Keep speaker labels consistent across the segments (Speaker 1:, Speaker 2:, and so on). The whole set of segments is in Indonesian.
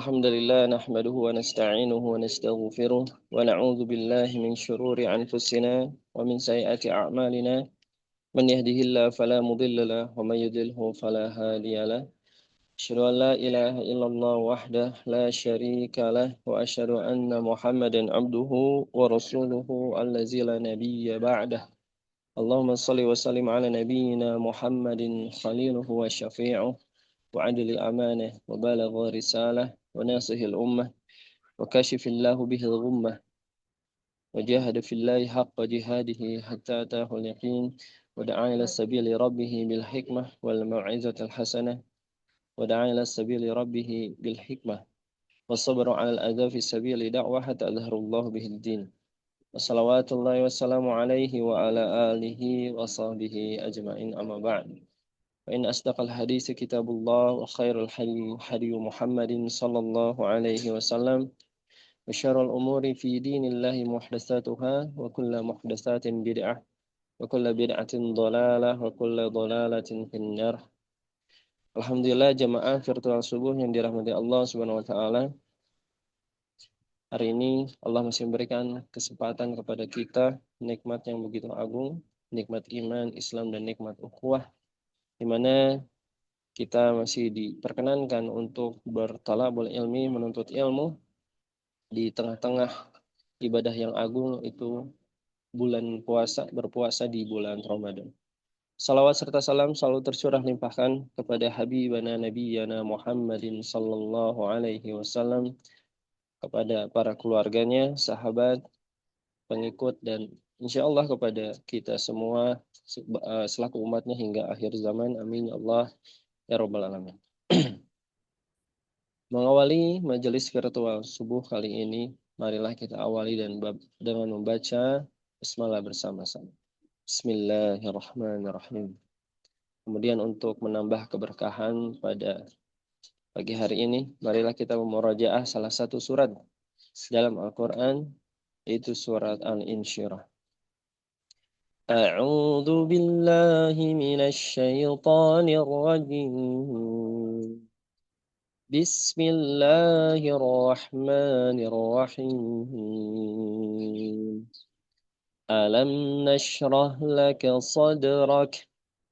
Speaker 1: الحمد لله نحمده ونستعينه ونستغفره ونعوذ بالله من شرور أنفسنا ومن سيئات أعمالنا من يهده الله فلا مضل له ومن يضلله فلا هادي له أشهد أن لا إله إلا الله وحده لا شريك له وأشهد أن محمدا عبده ورسوله الذي لا نبي بعده اللهم صل وسلم على نبينا محمد خليله وشفيعه وعدل الأمانة وبلغ رسالة وناصح الأمة وكشف الله به الغمة وجاهد في الله حق جهاده حتى أتاه اليقين ودعا إلى سبيل ربه بالحكمة والموعظة الحسنة ودعا إلى سبيل ربه بالحكمة والصبر على الأذى في سبيل دعوة حتى أظهر الله به الدين وصلوات الله والسلام عليه وعلى آله وصحبه أجمعين أما بعد فإن أصدق الحديث كتاب الله وخير الحديث حديث محمد صلى الله عليه وسلم وشر الأمور في دين الله محدثاتها وكل محدثات بدعة وكل بدعة ضلالة وكل ضلالة في النار. Alhamdulillah jamaah virtual subuh yang dirahmati Allah Subhanahu wa taala. Hari ini Allah masih memberikan kesempatan kepada kita nikmat yang begitu agung, nikmat iman, Islam dan nikmat ukhuwah di mana kita masih diperkenankan untuk bertalabul ilmi, menuntut ilmu di tengah-tengah ibadah yang agung itu bulan puasa, berpuasa di bulan Ramadan. Salawat serta salam selalu tercurah limpahkan kepada Habibana Nabiyana Muhammadin sallallahu alaihi wasallam, kepada para keluarganya, sahabat, pengikut dan insya Allah kepada kita semua selaku umatnya hingga akhir zaman. Amin ya Allah ya Rabbal Alamin. Mengawali majelis virtual subuh kali ini, marilah kita awali dengan membaca basmalah bersama-sama. Bismillahirrahmanirrahim. Kemudian untuk menambah keberkahan pada pagi hari ini, marilah kita memurajaah salah satu surat dalam Al-Quran, yaitu surat Al-Insyirah. A'udzu billahi minasy syaithanir rajim. Bismillahirrahmanirrahim. Alam nashrah laka sadrak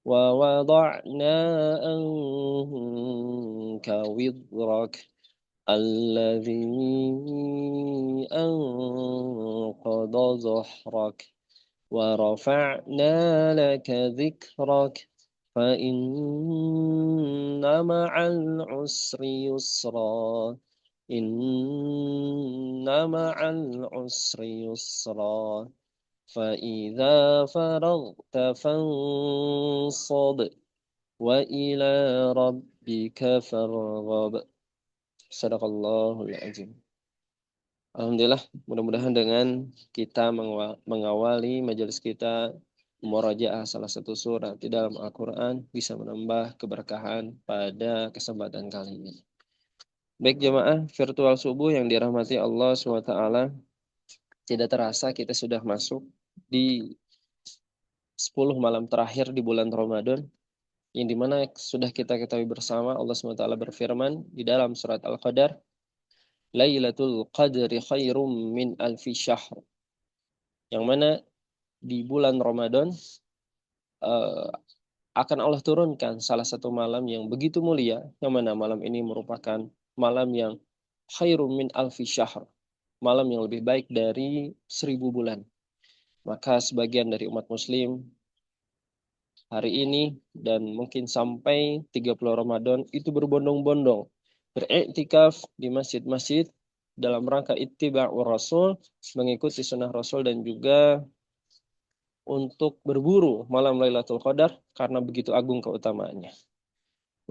Speaker 1: wa wada'na anka wizrak alladhi anqadha dhahrak wa rafa'na laka dhikrak fa inna ma'al usri yusra inna ma'al usri yusra فإذا فرغت فانصب وإلى ربك فارغب. Sadaqallahul azim. Alhamdulillah, mudah-mudahan dengan kita mengawali majelis kita murajaah salah satu surat di dalam Al-Quran bisa menambah keberkahan pada kesempatan kali ini. Baik jemaah virtual subuh yang dirahmati Allah SWT, tidak terasa kita sudah masuk di 10 malam terakhir di bulan Ramadan, yang dimana sudah kita ketahui bersama Allah SWT berfirman di dalam surat Al-Qadar, Lailatul Qadri khairum min alfi syahr, yang mana di bulan Ramadan akan Allah turunkan salah satu malam yang begitu mulia, yang mana malam ini merupakan malam yang khairum min alfi syahr, malam yang lebih baik dari 1000 bulan. Maka sebagian dari umat muslim hari ini dan mungkin sampai 30 Ramadan itu berbondong-bondong beriktikaf di masjid-masjid dalam rangka ittiba'ur Rasul, mengikuti sunnah Rasul, dan juga untuk berburu malam Lailatul Qadar karena begitu agung keutamaannya.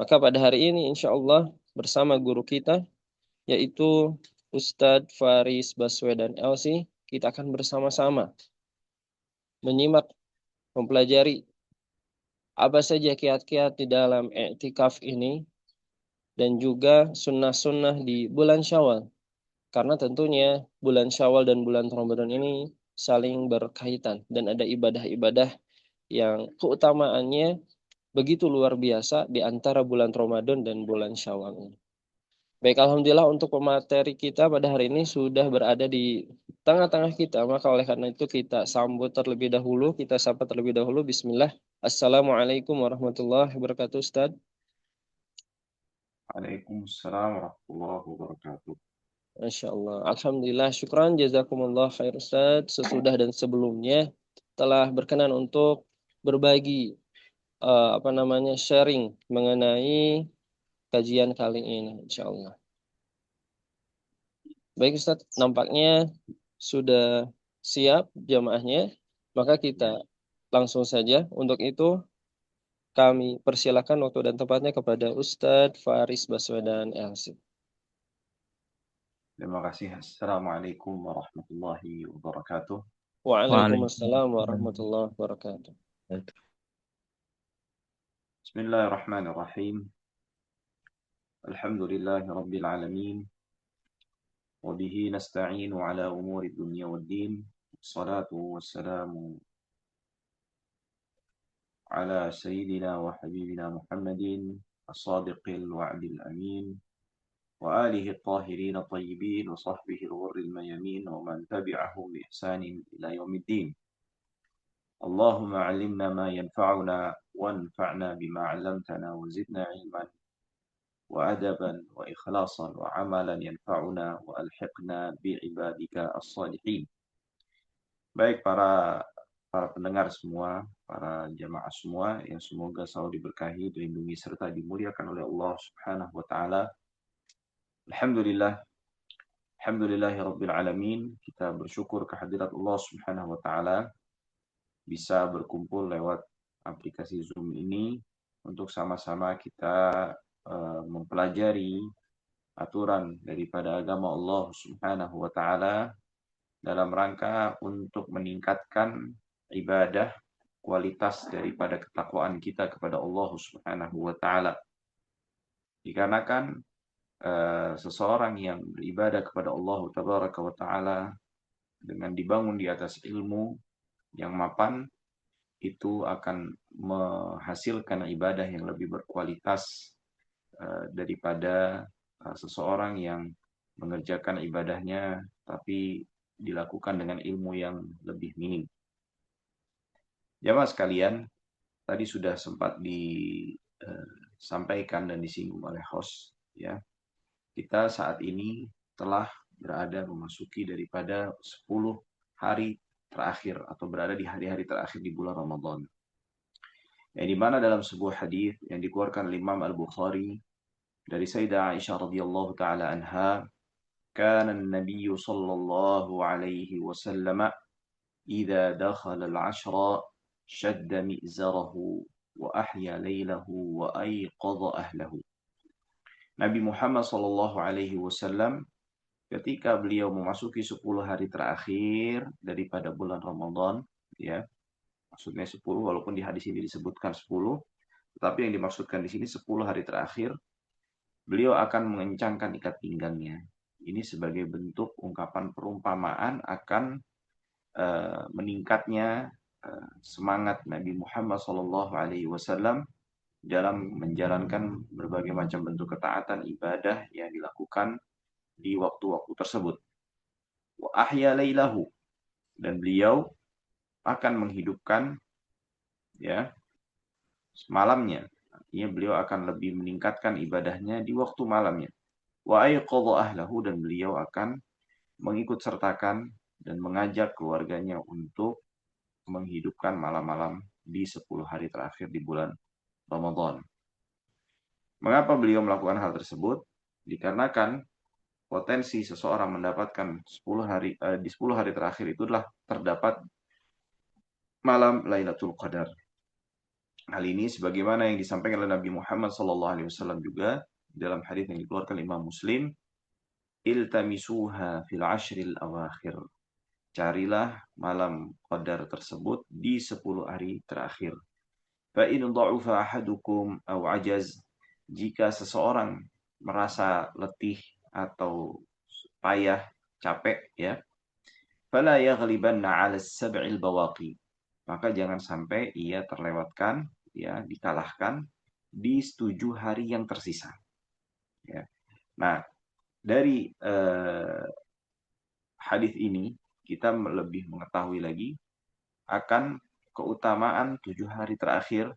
Speaker 1: Maka pada hari ini insya Allah bersama guru kita yaitu Ustadz Faris Baswedan LC, kita akan bersama-sama menyimak, mempelajari apa saja kiat-kiat di dalam i'tikaf ini dan juga sunnah-sunnah di bulan Syawal. Karena tentunya bulan Syawal dan bulan Ramadan ini saling berkaitan dan ada ibadah-ibadah yang keutamaannya begitu luar biasa di antara bulan Ramadan dan bulan Syawal ini. Baik, alhamdulillah untuk pemateri kita pada hari ini sudah berada di tengah-tengah kita. Maka oleh karena itu kita sambut terlebih dahulu, kita sapa terlebih dahulu. Bismillah. Assalamualaikum warahmatullahi wabarakatuh, Ustaz.
Speaker 2: Waalaikumsalam warahmatullahi wabarakatuh.
Speaker 1: Masya Allah. Alhamdulillah. Syukran. Jazakumullah khair, Ustaz. Sesudah dan sebelumnya telah berkenan untuk berbagi apa namanya sharing mengenai kajian kali ini, Insya Allah. Baik Ustaz, nampaknya sudah siap jamaahnya, maka kita langsung saja. Untuk itu kami persilakan waktu dan tempatnya kepada Ustadz Faris Baswedan LC.
Speaker 2: Terima kasih. Assalamualaikum warahmatullahi wabarakatuh.
Speaker 1: Waalaikumsalam
Speaker 3: Waalaikumsalam.
Speaker 1: warahmatullahi wabarakatuh.
Speaker 2: Bismillahirrahmanirrahim. Alhamdulillahi rabbil alamin. Wabihi nasta'inu ala umuri dunya wad din. Salatu wassalamu ala sayyidina wa habibina Muhammadin as-sadiqil wa'dil amin. وآله الطاهرين الطيبين وصحبه الغر الميامين ومن تبعهم بإحسان إلى يوم الدين. اللهم علمنا ما ينفعنا وانفعنا بما علمتنا وزدنا علما وأدبا وإخلاصا وعملا ينفعنا وألحقنا بعبادك الصالحين. Baik para pendengar semua, para jamaah semua yang semoga selalu diberkahi, dilindungi serta dimuliakan oleh Allah Subhanahu wa taala. Alhamdulillah, alhamdulillahirabbil alamin. Kita bersyukur kehadirat Allah Subhanahu wa taala bisa berkumpul lewat aplikasi Zoom ini untuk sama-sama kita mempelajari aturan daripada agama Allah Subhanahu wa taala dalam rangka untuk meningkatkan ibadah, kualitas daripada ketakwaan kita kepada Allah Subhanahu wa taala. Dikarenakan seseorang yang beribadah kepada Allah Tabaraka wa taala dengan dibangun di atas ilmu yang mapan, itu akan menghasilkan ibadah yang lebih berkualitas daripada seseorang yang mengerjakan ibadahnya tapi dilakukan dengan ilmu yang lebih minim. Jamaah sekalian, tadi sudah sempat disampaikan dan disinggung oleh host, ya. Kita saat ini telah berada memasuki daripada 10 hari terakhir atau berada di hari-hari terakhir di bulan Ramadan. Yang dimana dalam sebuah hadis yang dikeluarkan oleh Imam Al-Bukhari dari Sayyidah Aisyah radhiyallahu taala anha, kana an-nabiy sallallahu alaihi wasallam idza dakhala al-'ashra shadda mi'zarahu wa ahya laylahu wa ayqadha ahlahu. Nabi Muhammad sallallahu alaihi wasallam ketika beliau memasuki 10 hari terakhir daripada bulan Ramadan, ya. Maksudnya 10, walaupun di hadis ini disebutkan 10, tetapi yang dimaksudkan di sini 10 hari terakhir, beliau akan mengencangkan ikat pinggangnya. Ini sebagai bentuk ungkapan perumpamaan akan meningkatnya semangat Nabi Muhammad SAW dalam menjalankan berbagai macam bentuk ketaatan ibadah yang dilakukan di waktu-waktu tersebut. Wa ahya lailahu, dan beliau akan menghidupkan, ya, malamnya. Artinya beliau akan lebih meningkatkan ibadahnya di waktu malamnya. Wa ayqadha ahlahu, dan beliau akan mengikut sertakan dan mengajak keluarganya untuk menghidupkan malam-malam di 10 hari terakhir di bulan Ramadan. Mengapa beliau melakukan hal tersebut? Dikarenakan potensi seseorang mendapatkan 10 hari di 10 hari terakhir itu adalah terdapat malam Lailatul Qadar. Hal ini sebagaimana yang disampaikan oleh Nabi Muhammad SAW juga dalam hadis yang dikeluarkan Imam Muslim, iltamisuha fil ashril awakhir. Carilah malam Qadar tersebut di 10 hari terakhir. Fa in dha'ufa ahadukum aw ajaz, jika seseorang merasa letih atau payah, capek, ya, fala yaghlibanna 'ala as-sab'il bawaqi, maka jangan sampai ia terlewatkan, ya, dikalahkan di 7 hari yang tersisa, ya. Nah, dari hadis ini kita lebih mengetahui lagi akan keutamaan 7 hari terakhir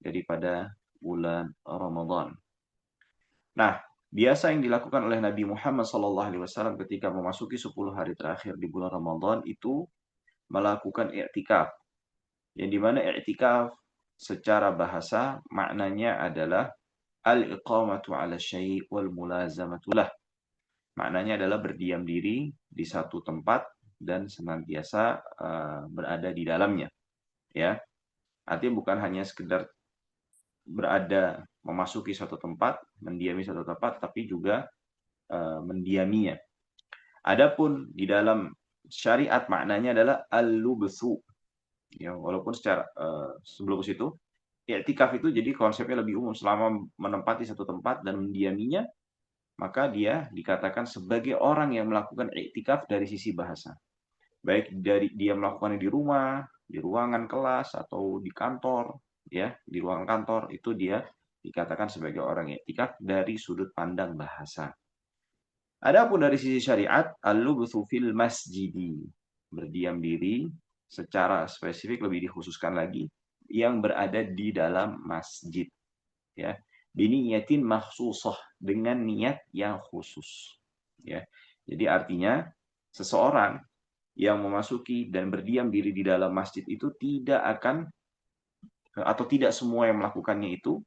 Speaker 2: daripada bulan Ramadan. Nah, biasa yang dilakukan oleh Nabi Muhammad SAW ketika memasuki 10 hari terakhir di bulan Ramadan itu melakukan i'tikaf. Yang dimana i'tikaf secara bahasa maknanya adalah al-iqamatu ala syai' wal mulazamatu lah. Maknanya adalah berdiam diri di satu tempat dan senantiasa berada di dalamnya. Ya, artinya bukan hanya sekedar berada memasuki suatu tempat, mendiami suatu tempat, tapi juga mendiaminya. Adapun di dalam syariat maknanya adalah al-lubthu. Ya, walaupun secara sebelum situ i'tikaf itu jadi konsepnya lebih umum, selama menempati satu tempat dan mendiaminya, maka dia dikatakan sebagai orang yang melakukan i'tikaf dari sisi bahasa. Baik dari dia melakukannya di rumah, di ruangan kelas atau di kantor, ya, di ruangan kantor, itu dia dikatakan sebagai orang i'tikaf dari sudut pandang bahasa. Adapun dari sisi syariat, al-lubthu fil masjidi, berdiam diri secara spesifik lebih dikhususkan lagi yang berada di dalam masjid, ya. Biniyatin makhsusah, dengan niat yang khusus, ya. Jadi artinya seseorang yang memasuki dan berdiam diri di dalam masjid itu tidak akan, atau tidak semua yang melakukannya itu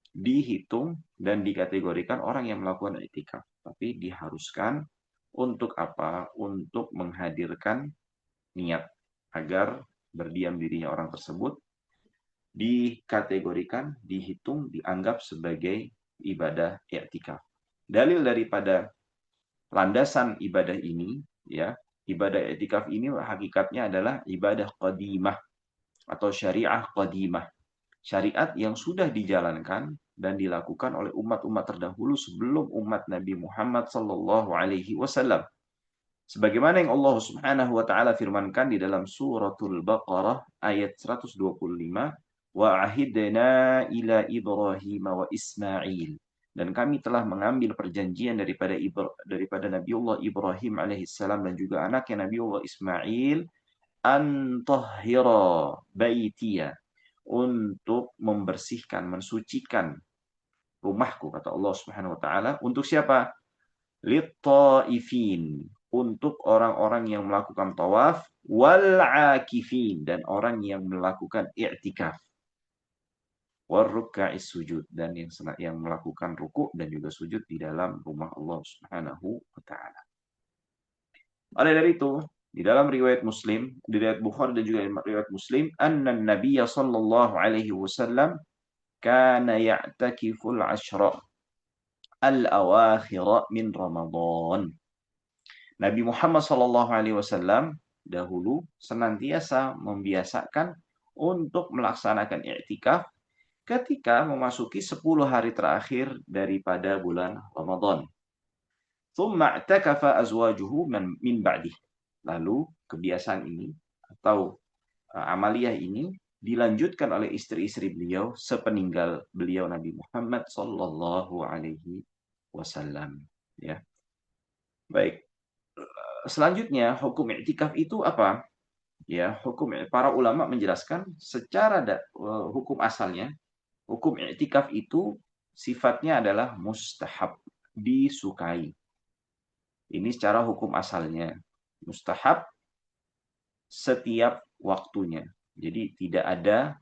Speaker 2: dihitung dan dikategorikan orang yang melakukan i'tikaf, tapi diharuskan untuk apa? Untuk menghadirkan niat agar berdiam dirinya orang tersebut dikategorikan, dihitung, dianggap sebagai ibadah i'tikaf. Dalil daripada landasan ibadah ini, ya, ibadah i'tikaf ini hakikatnya adalah ibadah qadimah atau syariah qadimah. Syariat yang sudah dijalankan dan dilakukan oleh umat-umat terdahulu sebelum umat Nabi Muhammad sallallahu alaihi wasallam. Sebagaimana yang Allah Subhanahu wa taala firmankan di dalam suratul Baqarah ayat 125, wa ahidna ila Ibrahim wa Ismail. Dan kami telah mengambil perjanjian daripada Nabiullah Ibrahim alaihissalam dan juga anaknya Nabiullah Ismail, an tahhira baitiya, untuk membersihkan, mensucikan rumahku, kata Allah Subhanahu wa taala. Untuk siapa? Lit-taifin, untuk orang-orang yang melakukan tawaf, wal akifin, dan orang yang melakukan i'tikaf, warruka'is sujud, dan yang melakukan ruku dan juga sujud di dalam rumah Allah Subhanahu wa taala. Oleh dari itu, di dalam riwayat Muslim, di riwayat Bukhari dan juga riwayat Muslim, anna Nabiya sallallahu alaihi wasallam kana ya'takiful ashra al-awakhir min Ramadan. Nabi Muhammad sallallahu alaihi wasallam dahulu senantiasa membiasakan untuk melaksanakan i'tikaf ketika memasuki 10 hari terakhir daripada bulan Ramadan. Tsumma i'takafa azwajuhu min ba'dih. Lalu kebiasaan ini atau amaliyah ini dilanjutkan oleh istri-istri beliau sepeninggal beliau Nabi Muhammad sallallahu alaihi wasallam, ya. Baik. Selanjutnya, hukum i'tikaf itu apa? Ya, para ulama menjelaskan secara hukum asalnya, hukum i'tikaf itu sifatnya adalah mustahab, disukai. Ini secara hukum asalnya. Mustahab setiap waktunya. Jadi tidak ada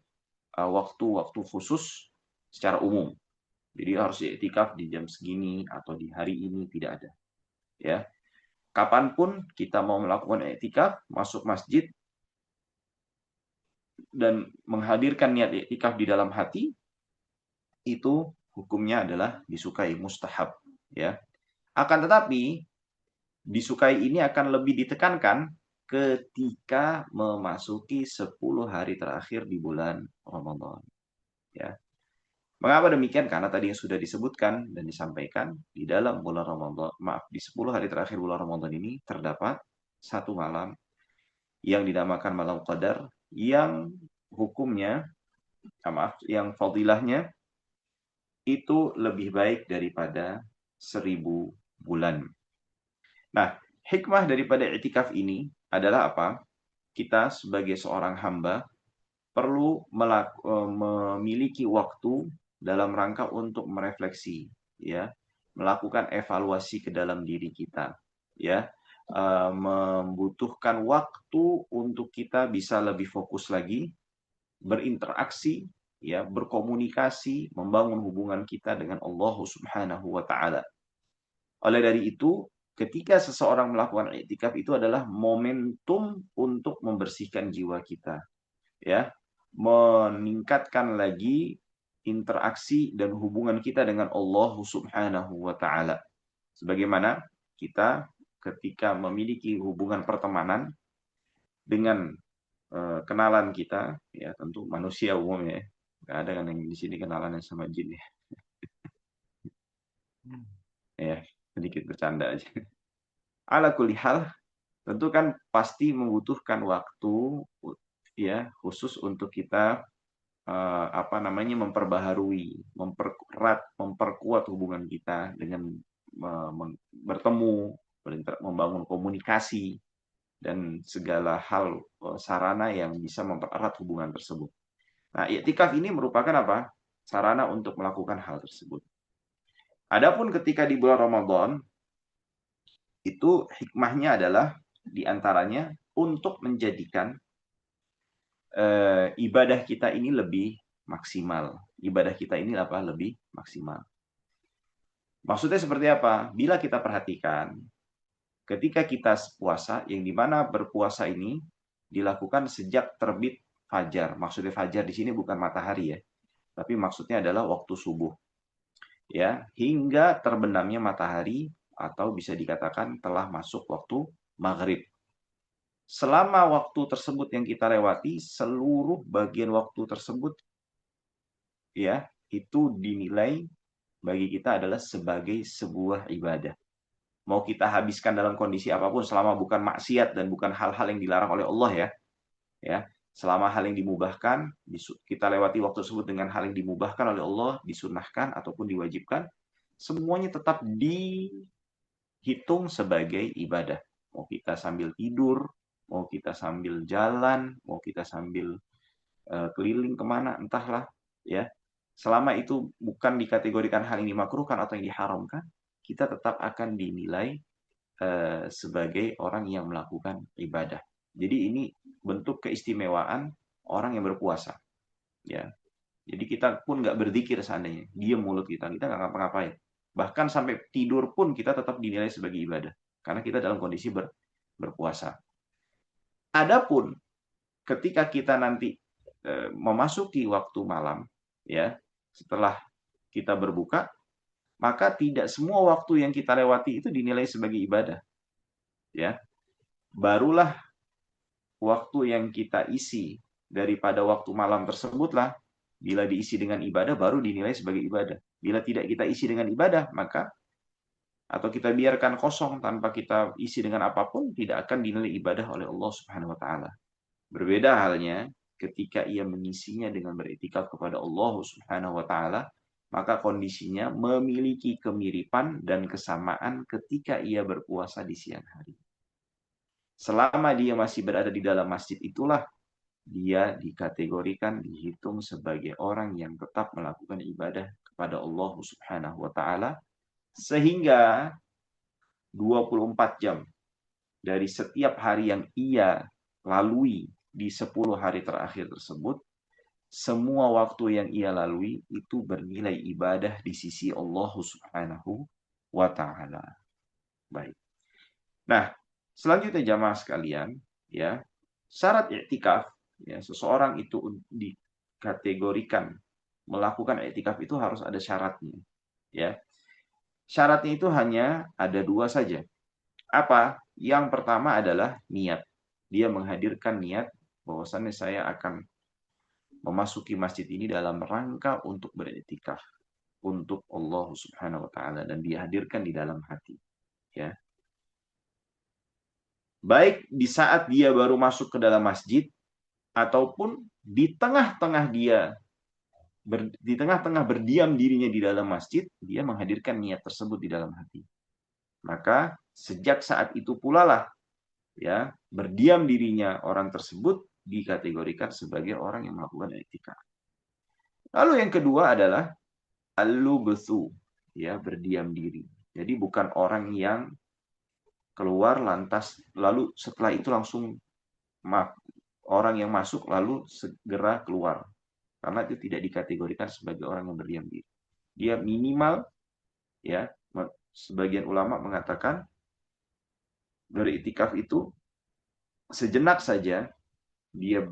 Speaker 2: waktu-waktu khusus secara umum. Jadi harus i'tikaf di jam segini atau di hari ini, tidak ada. Ya. Kapanpun kita mau melakukan i'tikaf, masuk masjid dan menghadirkan niat i'tikaf di dalam hati, itu hukumnya adalah disukai, mustahab, ya. Akan tetapi disukai ini akan lebih ditekankan ketika memasuki 10 hari terakhir di bulan Ramadan, ya. Mengapa demikian? Karena tadi yang sudah disebutkan dan disampaikan, di dalam bulan Ramadan, di 10 hari terakhir bulan Ramadan ini terdapat satu malam yang dinamakan malam Qadar, yang hukumnya, yang fadilahnya itu lebih baik daripada 1000 bulan. Nah, hikmah daripada i'tikaf ini adalah apa? Kita sebagai seorang hamba perlu memiliki waktu dalam rangka untuk merefleksi, ya, melakukan evaluasi ke dalam diri kita, ya, membutuhkan waktu untuk kita bisa lebih fokus lagi, berinteraksi, ya, berkomunikasi, membangun hubungan kita dengan Allah Subhanahu wa Ta'ala. Oleh dari itu, ketika seseorang melakukan i'tikaf itu adalah momentum untuk membersihkan jiwa kita, ya, meningkatkan lagi interaksi dan hubungan kita dengan Allah Subhanahu wa Ta'ala. Sebagaimana kita ketika memiliki hubungan pertemanan dengan kenalan kita, ya tentu manusia umumnya, nggak ada kan yang di sini kenalan yang sama jin ya, ya sedikit bercanda aja. Ala kulli hal, tentu kan pasti membutuhkan waktu, ya, khusus untuk kita memperbaharui, memperkuat hubungan kita dengan bertemu, membangun komunikasi dan segala hal sarana yang bisa mempererat hubungan tersebut. Nah, i'tikaf ini merupakan apa? Sarana untuk melakukan hal tersebut. Adapun ketika di bulan Ramadan, itu hikmahnya adalah diantaranya untuk menjadikan ibadah kita ini lebih maksimal. Ibadah kita ini apa? Lebih maksimal. Maksudnya seperti apa? Bila kita perhatikan, ketika kita puasa, yang dimana berpuasa ini dilakukan sejak terbit fajar. Maksudnya fajar di sini bukan matahari ya, tapi maksudnya adalah waktu subuh. Ya, hingga terbenamnya matahari atau bisa dikatakan telah masuk waktu maghrib. Selama waktu tersebut yang kita lewati, seluruh bagian waktu tersebut, ya, itu dinilai bagi kita adalah sebagai sebuah ibadah. Mau kita habiskan dalam kondisi apapun selama bukan maksiat dan bukan hal-hal yang dilarang oleh Allah ya. Ya, selama hal yang dimubahkan, kita lewati waktu tersebut dengan hal yang dimubahkan oleh Allah, disunnahkan ataupun diwajibkan, semuanya tetap dihitung sebagai ibadah. Mau kita sambil tidur, mau kita sambil jalan, mau kita sambil keliling kemana, entahlah, ya. Selama itu bukan dikategorikan hal yang dimakruhkan atau yang diharamkan, kita tetap akan dinilai sebagai orang yang melakukan ibadah. Jadi ini bentuk keistimewaan orang yang berpuasa, ya. Jadi kita pun nggak berzikir seandainya, diam mulut kita nggak ngapa-ngapain. Bahkan sampai tidur pun kita tetap dinilai sebagai ibadah, karena kita dalam kondisi berpuasa. Adapun ketika kita nanti memasuki waktu malam, ya, setelah kita berbuka, maka tidak semua waktu yang kita lewati itu dinilai sebagai ibadah, ya. Barulah waktu yang kita isi daripada waktu malam tersebutlah, bila diisi dengan ibadah baru dinilai sebagai ibadah. Bila tidak kita isi dengan ibadah, maka atau kita biarkan kosong tanpa kita isi dengan apapun, tidak akan dinilai ibadah oleh Allah Subhanahu wa Ta'ala. Berbeda halnya ketika ia mengisinya dengan beriktikaf kepada Allah Subhanahu wa Ta'ala, maka kondisinya memiliki kemiripan dan kesamaan ketika ia berpuasa di siang hari. Selama dia masih berada di dalam masjid, itulah dia dikategorikan, dihitung sebagai orang yang tetap melakukan ibadah kepada Allah Subhanahu wa Ta'ala, sehingga 24 jam dari setiap hari yang ia lalui di 10 hari terakhir tersebut, semua waktu yang ia lalui itu bernilai ibadah di sisi Allah Subhanahu wa Ta'ala. Baik. Nah, selanjutnya jamaah sekalian, ya, syarat i'tikaf, ya, seseorang itu dikategorikan melakukan i'tikaf itu harus ada syaratnya, ya. Syaratnya itu hanya ada 2 saja. Apa? Yang pertama adalah niat. Dia menghadirkan niat bahwasannya saya akan memasuki masjid ini dalam rangka untuk beriktikaf untuk Allah Subhanahu wa Ta'ala, dan dia hadirkan di dalam hati, ya. Baik di saat dia baru masuk ke dalam masjid ataupun di tengah-tengah dia di tengah-tengah berdiam dirinya di dalam masjid, dia menghadirkan niat tersebut di dalam hati. Maka sejak saat itu pula lah ya berdiam dirinya orang tersebut dikategorikan sebagai orang yang melakukan i'tikaf. Lalu yang kedua adalah al-lubthu, ya berdiam diri. Jadi bukan orang yang keluar lantas lalu setelah itu langsung orang yang masuk lalu segera keluar. Karena itu tidak dikategorikan sebagai orang yang berdiam diri. Dia minimal ya sebagian ulama mengatakan beriktikaf itu sejenak saja dia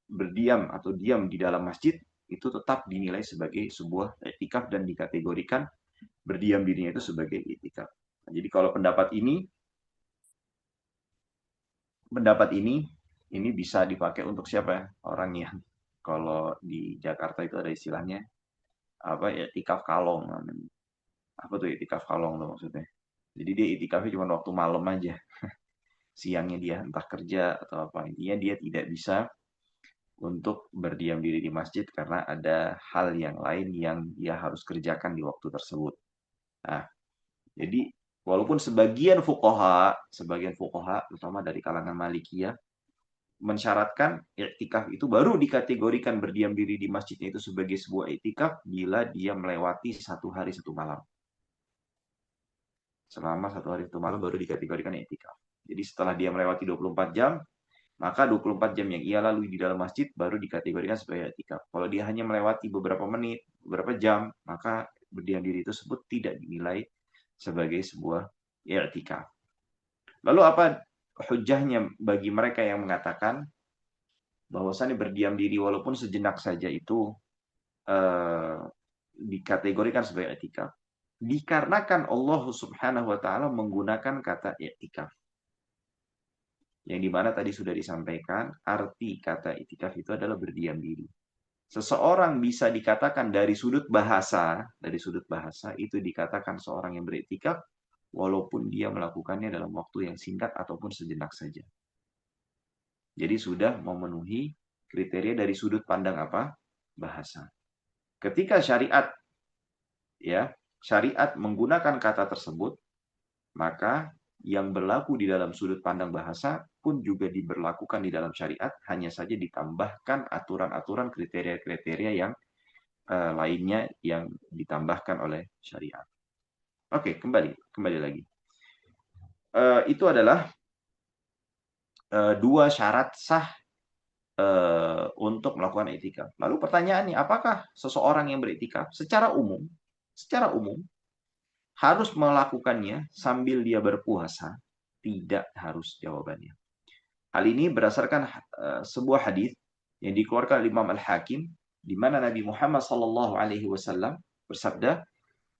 Speaker 2: berdiam atau diam di dalam masjid itu tetap dinilai sebagai sebuah iktikaf dan dikategorikan berdiam dirinya itu sebagai iktikaf. Nah, jadi kalau pendapat ini bisa dipakai untuk siapa ya? Orang yang kalau di Jakarta itu ada istilahnya apa iktikaf kalong namanya. Apa tuh iktikaf kalong tuh maksudnya? Jadi dia iktikafnya cuma waktu malam aja. Siangnya dia entah kerja atau apa. Intinya dia tidak bisa untuk berdiam diri di masjid karena ada hal yang lain yang dia harus kerjakan di waktu tersebut. Nah, jadi walaupun sebagian fuqaha, terutama dari kalangan Malikiyah, mensyaratkan i'tikaf itu baru dikategorikan berdiam diri di masjidnya itu sebagai sebuah i'tikaf bila dia melewati 1 hari 1 malam. Selama 1 hari 1 malam baru dikategorikan i'tikaf. Jadi setelah dia melewati 24 jam, maka 24 jam yang ia lalui di dalam masjid baru dikategorikan sebagai i'tikaf. Kalau dia hanya melewati beberapa menit, beberapa jam, maka berdiam diri tersebut tidak dinilai sebagai sebuah i'tikaf. Lalu apa hujahnya bagi mereka yang mengatakan bahwasannya berdiam diri walaupun sejenak saja itu dikategorikan sebagai i'tikaf? Dikarenakan Allah Subhanahu wa taala menggunakan kata i'tikaf. Yang dimana tadi sudah disampaikan, arti kata i'tikaf itu adalah berdiam diri. Seseorang bisa dikatakan dari sudut bahasa itu dikatakan seorang yang beriktikaf walaupun dia melakukannya dalam waktu yang singkat ataupun sejenak saja. Jadi sudah memenuhi kriteria dari sudut pandang apa? Bahasa. Ketika syariat menggunakan kata tersebut, maka yang berlaku di dalam sudut pandang bahasa pun juga diberlakukan di dalam syariat, hanya saja ditambahkan aturan-aturan kriteria-kriteria yang lainnya yang ditambahkan oleh syariat. Oke, kembali lagi. Itu adalah 2 syarat sah untuk melakukan i'tikaf. Lalu pertanyaannya, apakah seseorang yang beriktikaf secara umum harus melakukannya sambil dia berpuasa? Tidak harus jawabannya. Hal ini berdasarkan sebuah hadis yang dikeluarkan oleh Imam Al-Hakim di mana Nabi Muhammad SAW bersabda,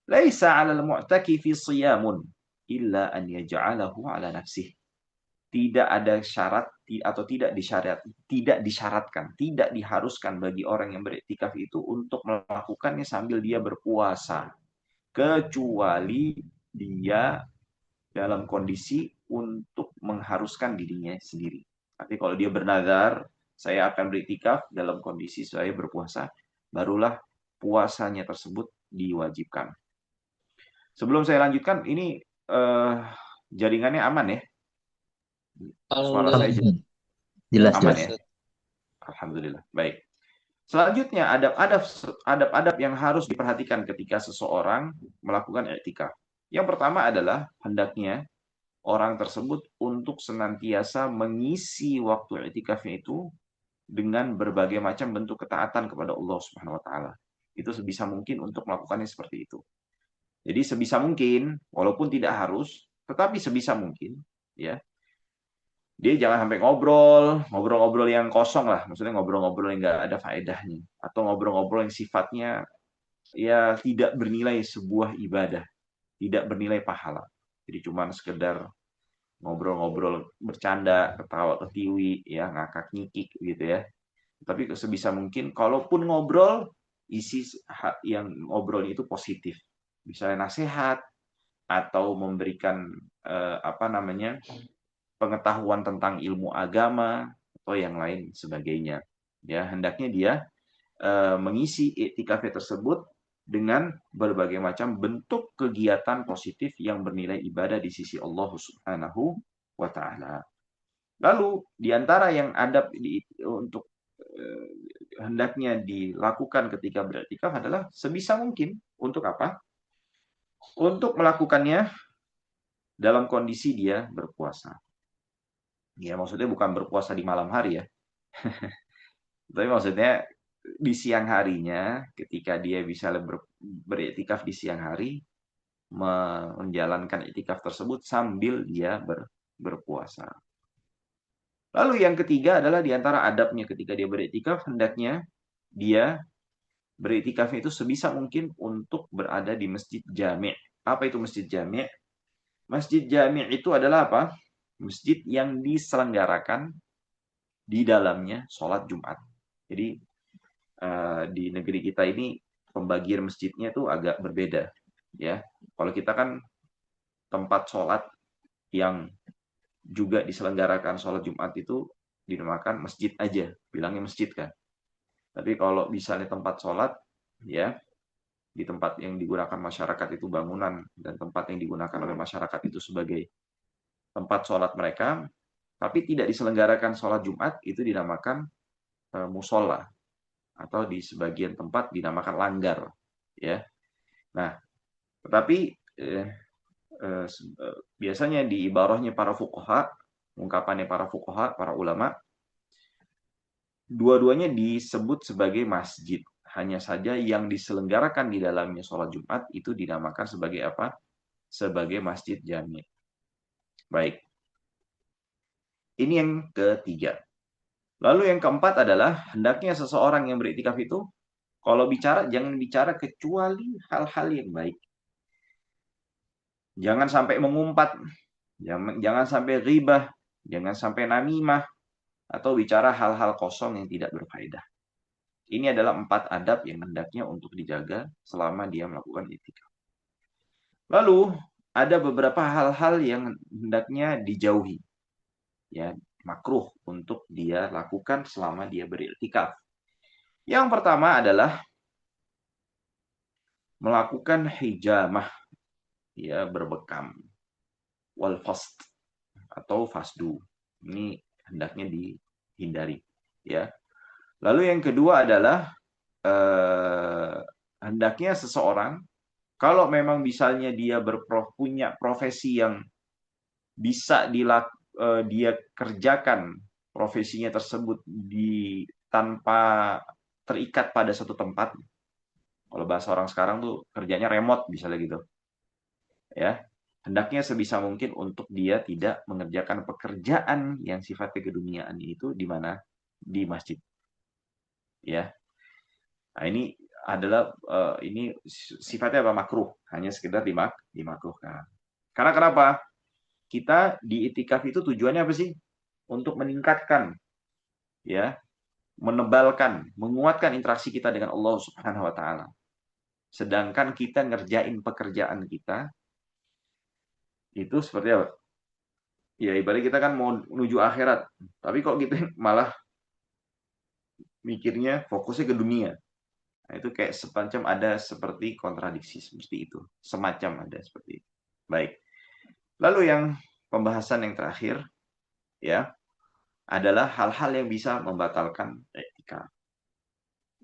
Speaker 2: "Laisa 'alal mu'takifi shiyamun illa an yaj'alahu 'ala nafsihi." Tidak ada syarat atau tidak disyaratkan, tidak diharuskan bagi orang yang beriktikaf itu untuk melakukannya sambil dia berpuasa, kecuali dia dalam kondisi untuk mengharuskan dirinya sendiri. Tapi kalau dia bernazar, saya akan beriktikaf dalam kondisi saya berpuasa, barulah puasanya tersebut diwajibkan. Sebelum saya lanjutkan, ini jaringannya aman ya? Suara saya
Speaker 3: jelas.
Speaker 2: Aman ya? Alhamdulillah. Baik. Selanjutnya, adab-adab yang harus diperhatikan ketika seseorang melakukan i'tikaf. Yang pertama adalah hendaknya orang tersebut untuk senantiasa mengisi waktu i'tikafnya itu dengan berbagai macam bentuk ketaatan kepada Allah Subhanahu wa taala. Itu sebisa mungkin untuk melakukannya seperti itu. Jadi sebisa mungkin, walaupun tidak harus, tetapi sebisa mungkin, ya. Dia jangan sampai ngobrol-ngobrol yang kosong lah, maksudnya ngobrol-ngobrol yang nggak ada faedahnya, atau ngobrol-ngobrol yang sifatnya ya tidak bernilai sebuah ibadah, tidak bernilai pahala. Jadi cuma sekedar ngobrol-ngobrol bercanda, ketawa ketiwi, ya ngakak ngikik gitu ya. Tapi sebisa mungkin, kalaupun ngobrol, isi yang ngobrolnya itu positif, misalnya nasihat atau memberikan pengetahuan tentang ilmu agama atau yang lain sebagainya. Ya, hendaknya dia mengisi iktikafnya tersebut dengan berbagai macam bentuk kegiatan positif yang bernilai ibadah di sisi Allah Subhanahu wa taala. Lalu di antara yang adab untuk hendaknya dilakukan ketika beriktikaf adalah sebisa mungkin untuk apa? Untuk melakukannya dalam kondisi dia berpuasa. Ya, maksudnya bukan berpuasa di malam hari ya. Tapi maksudnya di siang harinya ketika dia bisa beriktikaf di siang hari, menjalankan iktikaf tersebut sambil dia berpuasa. Lalu yang ketiga adalah di antara adabnya ketika dia beriktikaf, hendaknya dia beriktikafnya itu sebisa mungkin untuk berada di masjid jami'. Apa itu masjid jami'? Masjid jami' itu adalah apa? Masjid yang diselenggarakan di dalamnya sholat Jumat. Jadi di negeri kita ini pembagian masjidnya itu agak berbeda, ya. Kalau kita kan tempat sholat yang juga diselenggarakan sholat Jumat itu dinamakan masjid aja, bilangnya masjid kan. Tapi kalau misalnya tempat sholat, ya, di tempat yang digunakan masyarakat itu bangunan dan tempat yang digunakan oleh masyarakat itu sebagai tempat sholat mereka, tapi tidak diselenggarakan sholat Jumat, itu dinamakan musola atau di sebagian tempat dinamakan langgar, ya. Nah, tetapi biasanya di ibarahnya para fuqaha, ungkapannya para fuqaha, para ulama, dua-duanya disebut sebagai masjid. Hanya saja yang diselenggarakan di dalamnya sholat Jumat itu dinamakan sebagai apa? Sebagai masjid jami'. Baik. Ini yang ketiga. Lalu yang keempat adalah hendaknya seseorang yang beriktikaf itu kalau bicara jangan bicara kecuali hal-hal yang baik. Jangan sampai mengumpat, jangan sampai ghibah, jangan sampai namimah atau bicara hal-hal kosong yang tidak berfaedah. Ini adalah 4 adab yang hendaknya untuk dijaga selama dia melakukan iktikaf. Lalu ada beberapa hal-hal yang hendaknya dijauhi. Ya, makruh untuk dia lakukan selama dia beriktikaf. Yang pertama adalah melakukan hijamah, ya, berbekam, wal fast atau fasdu. Ini hendaknya dihindari, ya. Lalu yang kedua adalah hendaknya seseorang kalau memang misalnya dia punya profesi yang bisa dia kerjakan profesinya tersebut tanpa terikat pada satu tempat. Kalau bahasa orang sekarang tuh kerjanya remote misalnya gitu. Ya. Hendaknya sebisa mungkin untuk dia tidak mengerjakan pekerjaan yang sifatnya keduniaan itu di mana? Di masjid. Ya. Nah, ini adalah ini sifatnya apa? Makruh, hanya sekedar dimakruhkan. Karena kenapa? Kita di itikaf itu tujuannya apa sih? Untuk meningkatkan, ya, menebalkan, menguatkan interaksi kita dengan Allah Subhanahu wa taala. Sedangkan kita ngerjain pekerjaan kita itu seperti apa? Ya ibarat kita kan mau menuju akhirat, tapi kok kita malah mikirnya fokusnya ke dunia. Nah, itu kayak semacam ada seperti kontradiksi seperti itu. Semacam ada seperti itu. Baik. Lalu yang pembahasan yang terakhir, ya, adalah hal-hal yang bisa membatalkan iktikaf.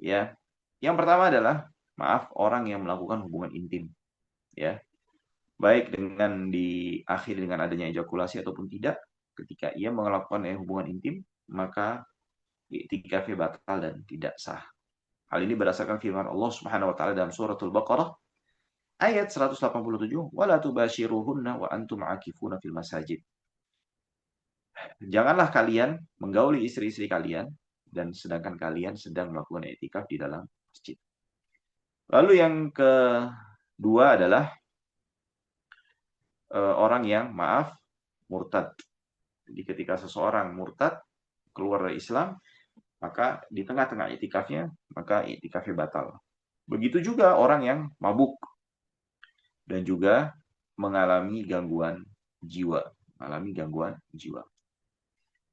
Speaker 2: Ya. Yang pertama adalah maaf orang yang melakukan hubungan intim. Ya. Baik dengan diakhiri dengan adanya ejakulasi ataupun tidak, ketika ia melakukan hubungan intim, maka iktikafnya batal dan tidak sah. Hal ini berdasarkan firman Allah Subhanahu wa taala dalam suratul Baqarah ayat 187, "Wala tubashiruhunna wa antum aakifuna fil masajid." Janganlah kalian menggauli istri-istri kalian dan sedangkan kalian sedang melakukan iktikaf di dalam masjid. Lalu yang kedua adalah orang yang murtad. Jadi ketika seseorang murtad keluar dari Islam, maka di tengah-tengah iktikafnya, maka iktikafnya batal. Begitu juga orang yang mabuk dan juga mengalami gangguan jiwa.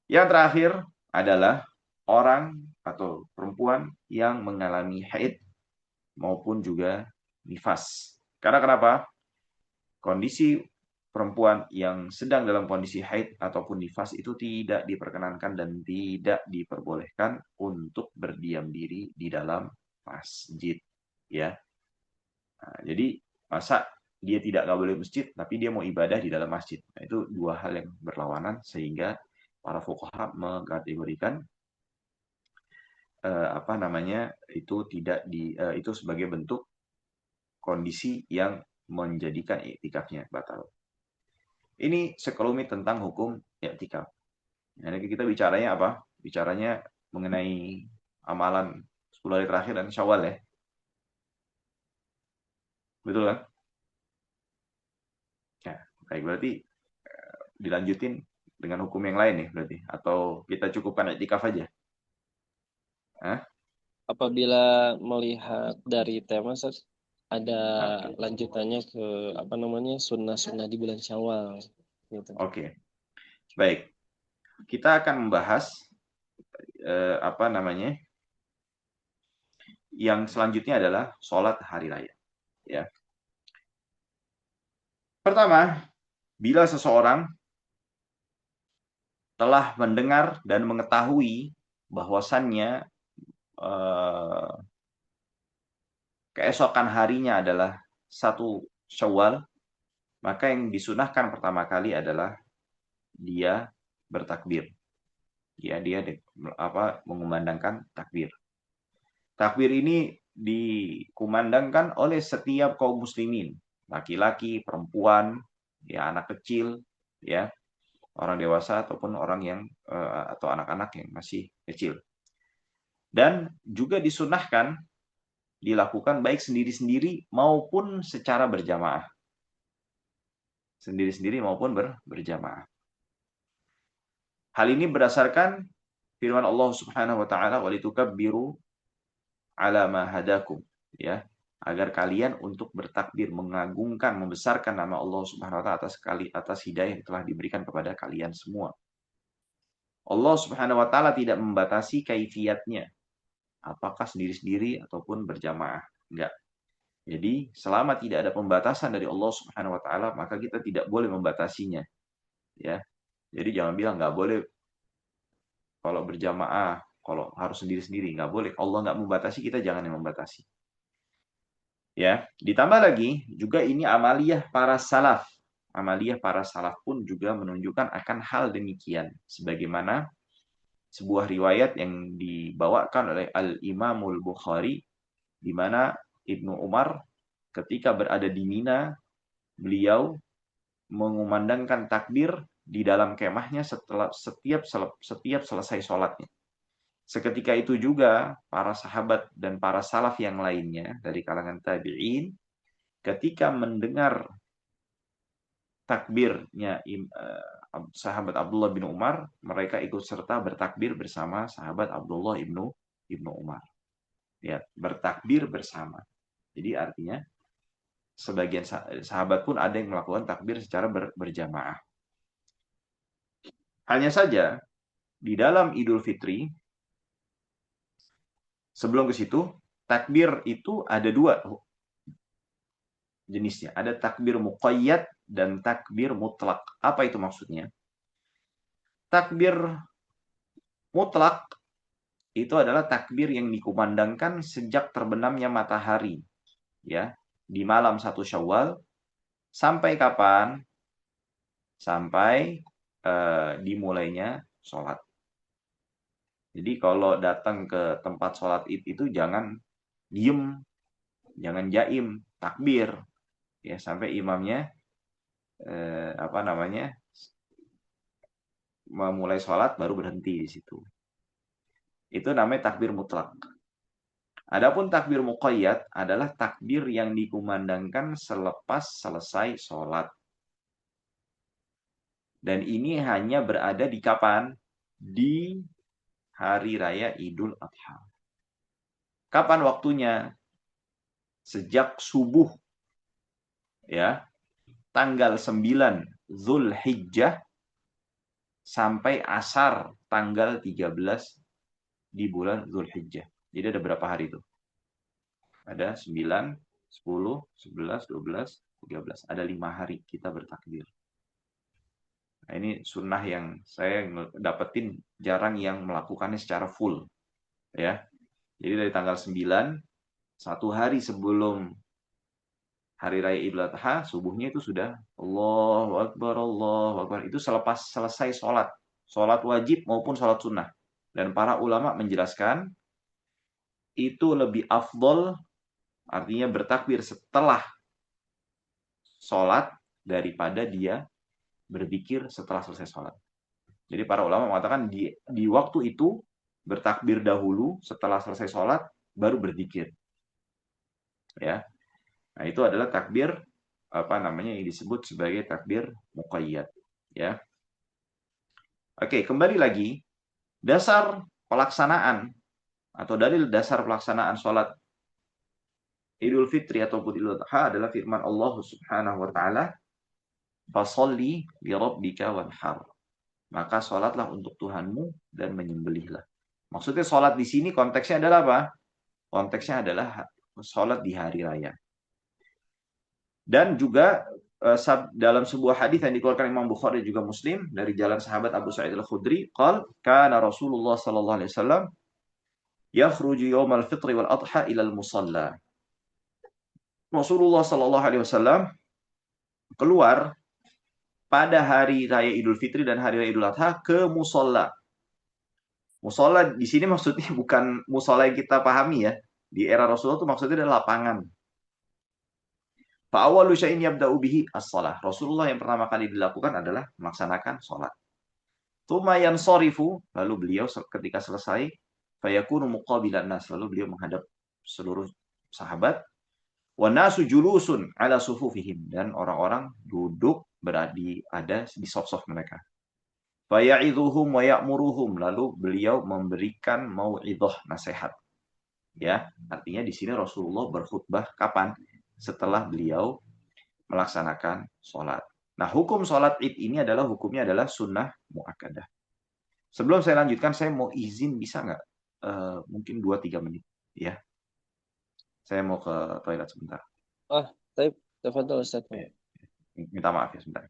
Speaker 2: Yang terakhir adalah orang atau perempuan yang mengalami haid maupun juga nifas. Karena kenapa? Kondisi perempuan yang sedang dalam kondisi haid ataupun nifas itu tidak diperkenankan dan tidak diperbolehkan untuk berdiam diri di dalam masjid, ya. Nah, jadi masa dia tidak nggak boleh masjid, tapi dia mau ibadah di dalam masjid. Nah, itu dua hal yang berlawanan sehingga para fuqaha mengkategorikan apa namanya itu tidak itu sebagai bentuk kondisi yang menjadikan iktikafnya batal. Ini sekelumit tentang hukum iktikaf. Nah, kita bicaranya apa? Bicaranya mengenai amalan 10 hari terakhir dan Syawal ya. Betul kan? Ya, baik berarti dilanjutin dengan hukum yang lain nih berarti atau kita cukupkan iktikaf aja? Hah?
Speaker 1: Apabila melihat dari tema, Ustaz, ada
Speaker 2: Oke.
Speaker 1: lanjutannya ke apa namanya sunnah-sunnah di bulan Syawal gitu.
Speaker 2: Oke. Baik. Kita akan membahas apa namanya? Yang selanjutnya adalah sholat hari raya. Ya. Pertama, bila seseorang telah mendengar dan mengetahui bahwasannya keesokan harinya adalah 1 Syawal, maka yang disunahkan pertama kali adalah dia bertakbir. Ya, dia mengumandangkan takbir. Takbir ini dikumandangkan oleh setiap kaum muslimin, laki-laki, perempuan, ya anak kecil, ya orang dewasa ataupun orang yang atau anak-anak yang masih kecil. Dan juga disunahkan dilakukan baik sendiri-sendiri maupun secara berjamaah. Sendiri-sendiri maupun berjamaah. Hal ini berdasarkan firman Allah Subhanahu wa taala, "Walitukabbiru 'ala ma hadakum." Ya, agar kalian untuk bertakbir, mengagungkan, membesarkan nama Allah Subhanahu wa taala atas hidayah yang telah diberikan kepada kalian semua. Allah Subhanahu wa taala tidak membatasi kaifiatnya, apakah sendiri-sendiri ataupun berjamaah. Enggak. Jadi, selama tidak ada pembatasan dari Allah Subhanahu wa taala, maka kita tidak boleh membatasinya, ya. Jadi jangan bilang nggak boleh kalau berjamaah, kalau harus sendiri-sendiri, nggak boleh. Allah nggak membatasi, kita jangan yang membatasi. Ya, ditambah lagi juga ini amaliyah para salaf. Amaliyah para salaf pun juga menunjukkan akan hal demikian. Sebagaimana sebuah riwayat yang dibawakan oleh Al-Imamul Bukhari, di mana Ibnu Umar ketika berada di Mina, beliau mengumandangkan takbir di dalam kemahnya setiap selesai sholatnya. Seketika itu juga para sahabat dan para salaf yang lainnya dari kalangan tabi'in ketika mendengar takbirnya sahabat Abdullah bin Umar, mereka ikut serta bertakbir bersama sahabat Abdullah ibnu Umar. Ya, bertakbir bersama. Jadi artinya sebagian sahabat pun ada yang melakukan takbir secara berjamaah. Hanya saja di dalam Idul Fitri, sebelum ke situ, takbir itu ada 2 jenisnya. Ada takbir muqayyad dan takbir mutlak. Apa itu maksudnya? Takbir mutlak itu adalah takbir yang dikumandangkan sejak terbenamnya matahari, ya, di malam 1 Syawal sampai kapan? Sampai dimulainya sholat. Jadi kalau datang ke tempat sholat itu jangan diem, jangan jaim, takbir, ya sampai imamnya memulai sholat baru berhenti di situ. Itu namanya takbir mutlak. Adapun takbir muqayyad adalah takbir yang dikumandangkan selepas selesai sholat. Dan ini hanya berada di kapan? Di hari raya Idul Adha. Kapan waktunya? Sejak subuh, ya, tanggal 9 Zulhijjah sampai asar tanggal 13 di bulan Zulhijjah. Jadi ada berapa hari itu? Ada 9, 10, 11, 12, 13. Ada 5 hari kita bertakbir. Nah, ini sunnah yang saya dapetin jarang yang melakukannya secara full. Ya. Jadi dari tanggal 9, satu hari sebelum Hari Raya Idul Adha, subuhnya itu sudah Allahu Akbar, Allahu Akbar. Itu selepas selesai sholat. Sholat wajib maupun sholat sunnah. Dan para ulama menjelaskan, itu lebih afdol, artinya bertakbir setelah sholat, daripada dia berzikir setelah selesai sholat. Jadi para ulama mengatakan di waktu itu, bertakbir dahulu, setelah selesai sholat, baru berzikir. Ya. Nah, itu adalah takbir yang disebut sebagai takbir muqayyad, ya. Oke, kembali lagi, dasar pelaksanaan atau dalil dasar pelaksanaan sholat Idul Fitri ataupun Idul Adha adalah firman Allah Subhanahu wa taala, "Fasholli li rabbika wanhar." Maka sholatlah untuk Tuhanmu dan menyembelihlah. Maksudnya sholat di sini konteksnya adalah apa? Konteksnya adalah sholat di hari raya. Dan juga dalam sebuah hadis yang dikeluarkan Imam Bukhari juga Muslim dari jalan sahabat Abu Sa'id Al-Khudri, qala kana Rasulullah sallallahu alaihi wasallam yakhruju yaumal fitri wal adha ila al-musalla. Rasulullah sallallahu alaihi wasallam keluar pada hari raya Idul Fitri dan hari raya Idul Adha ke musalla. Musalla di sini maksudnya bukan musalla yang kita pahami ya. Di era Rasulullah itu maksudnya adalah lapangan. Fa'awalu syai'in yabda'u bihi as-shalah. Rasulullah yang pertama kali dilakukan adalah melaksanakan sholat. Tsumma yansarifu, lalu beliau ketika selesai, fayakunu muqabilan nas, lalu beliau menghadap seluruh sahabat. Wa nasu julusun ala sufufihim, dan orang-orang duduk ada di saf-saf mereka. Faya'idhuhum wa ya'muruhum, lalu beliau memberikan mau'idhah, nasihat. Ya, artinya di sini Rasulullah berkhutbah kapan? Setelah beliau melaksanakan sholat. Nah, hukum sholat id ini hukumnya adalah sunnah mu'akkadah. Sebelum saya lanjutkan, saya mau izin, bisa nggak? Mungkin 2-3 menit. Ya, saya mau ke toilet sebentar.
Speaker 1: طيب تفضل أستاذ.
Speaker 2: Minta maaf ya sebentar.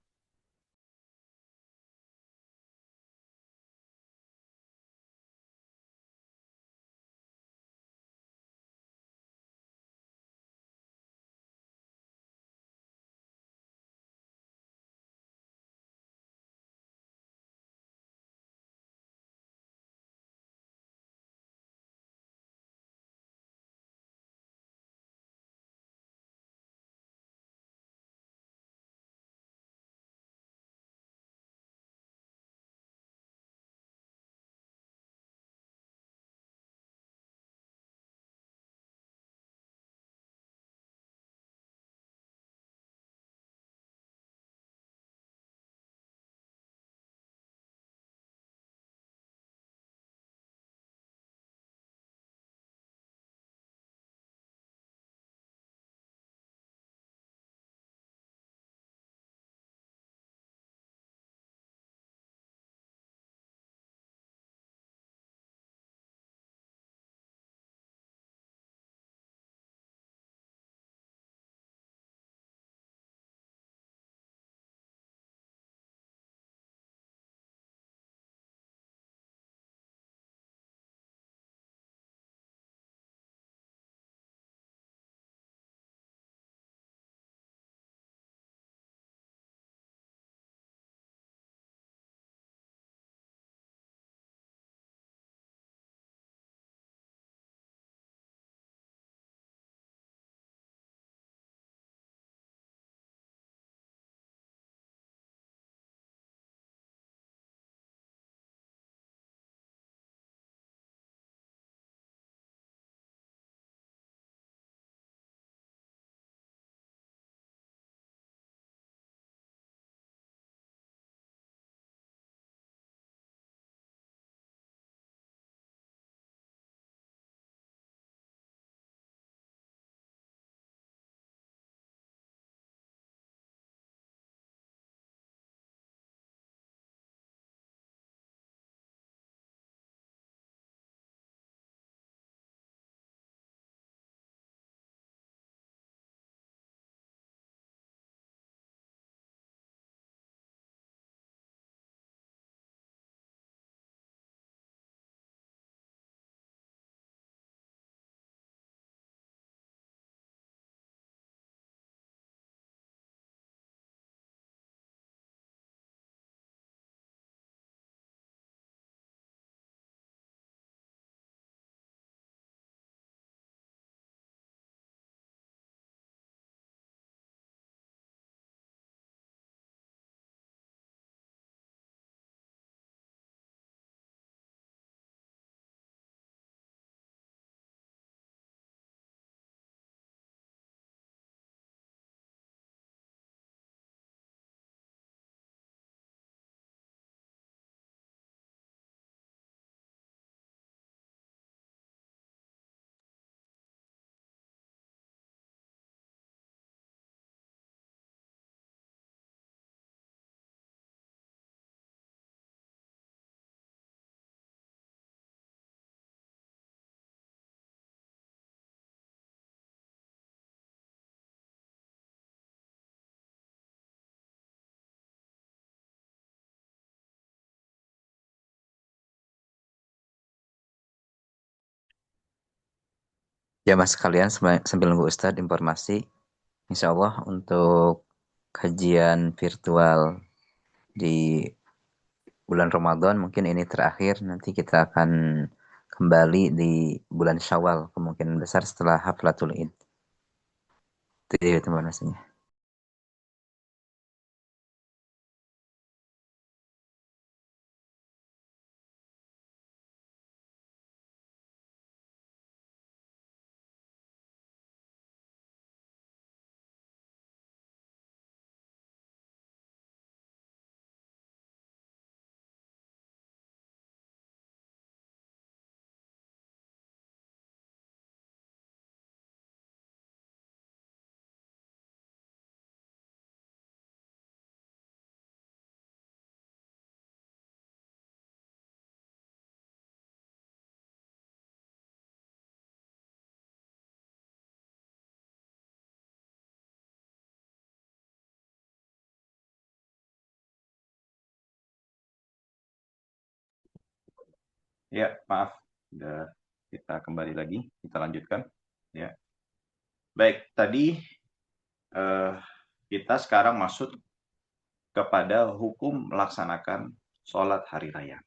Speaker 3: Ya mas sekalian, sambil nunggu Ustadz informasi, insya Allah untuk kajian virtual di bulan Ramadan mungkin ini terakhir, nanti kita akan kembali di bulan Syawal, kemungkinan besar setelah Haflatul Id. Itu dia informasinya.
Speaker 2: Ya, maaf. Kita kembali lagi, kita lanjutkan. Ya. Baik, tadi kita sekarang masuk kepada hukum melaksanakan sholat hari raya.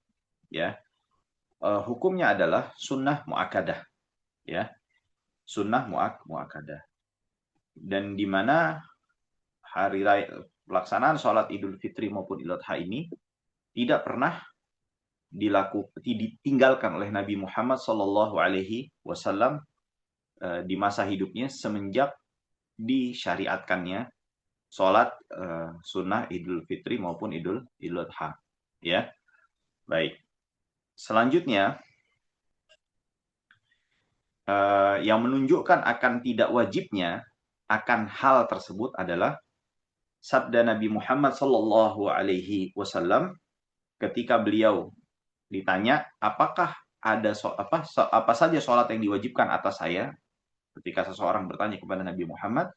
Speaker 2: Ya, hukumnya adalah sunnah muakkadah. Ya, sunnah muakkadah. Dan di mana hari raya pelaksanaan sholat Idul Fitri maupun Idul Adha ini tidak pernah ditinggalkan oleh Nabi Muhammad Sallallahu Alaihi Wasallam di masa hidupnya semenjak disyariatkannya sholat sunnah Idul Fitri maupun Idul Adha. Ya, baik. Selanjutnya yang menunjukkan akan tidak wajibnya akan hal tersebut adalah sabda Nabi Muhammad Sallallahu Alaihi Wasallam ketika beliau ditanya apakah ada apa saja sholat yang diwajibkan atas saya. Ketika seseorang bertanya kepada Nabi Muhammad,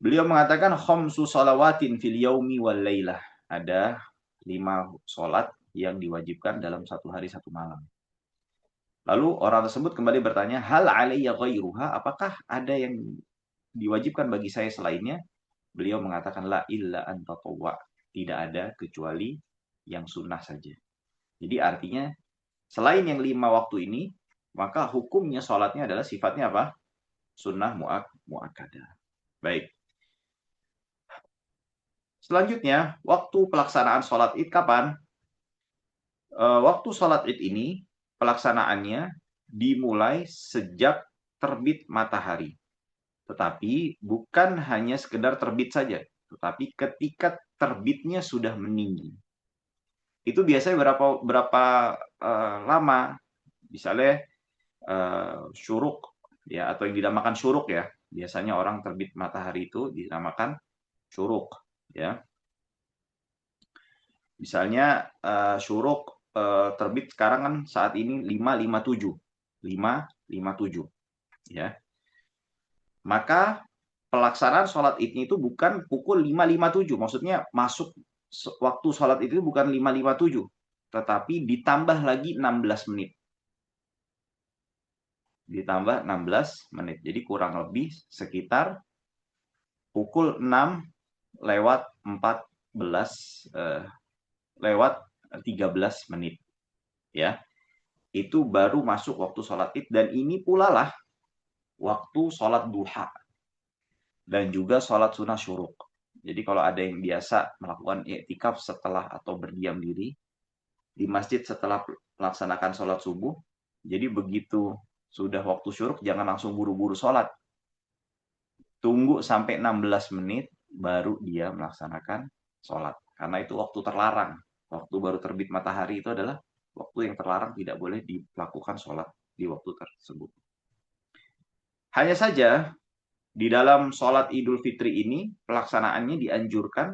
Speaker 2: beliau mengatakan khamsu shalawatin fil yaumi wal lailah. Ada 5 sholat yang diwajibkan dalam satu hari satu malam. Lalu orang tersebut kembali bertanya, hal alayya ghairuha, apakah ada yang diwajibkan bagi saya selainnya? Beliau mengatakan la illa an tatawwa, tidak ada kecuali yang sunnah saja. Jadi artinya selain yang 5 waktu ini, maka hukumnya sholatnya adalah sifatnya apa? Sunnah muakkadah. Baik. Selanjutnya, waktu pelaksanaan sholat id kapan? Waktu sholat id ini, pelaksanaannya dimulai sejak terbit matahari. Tetapi bukan hanya sekedar terbit saja, tetapi ketika terbitnya sudah meninggi. Itu biasanya berapa lama? Misalnya syuruk ya, atau yang dinamakan syuruk ya. Biasanya orang terbit matahari itu dinamakan syuruk ya. Misalnya syuruk terbit sekarang kan saat ini 5.57 ya. Maka pelaksanaan sholat id itu bukan pukul 5.57, maksudnya masuk waktu sholat itu bukan 5.57, tetapi ditambah lagi 16 menit. Ditambah 16 menit. Jadi kurang lebih sekitar pukul 6 lewat 13 menit. Ya. Itu baru masuk waktu sholat id, dan ini pula lah waktu sholat duha dan juga sholat sunnah syuruk. Jadi kalau ada yang biasa melakukan i'tikaf setelah atau berdiam diri di masjid setelah melaksanakan sholat subuh, jadi begitu sudah waktu syuruk jangan langsung buru-buru sholat. Tunggu sampai 16 menit baru dia melaksanakan sholat. Karena itu waktu terlarang. Waktu baru terbit matahari itu adalah waktu yang terlarang, tidak boleh dilakukan sholat di waktu tersebut. Hanya saja di dalam sholat Idul Fitri ini pelaksanaannya dianjurkan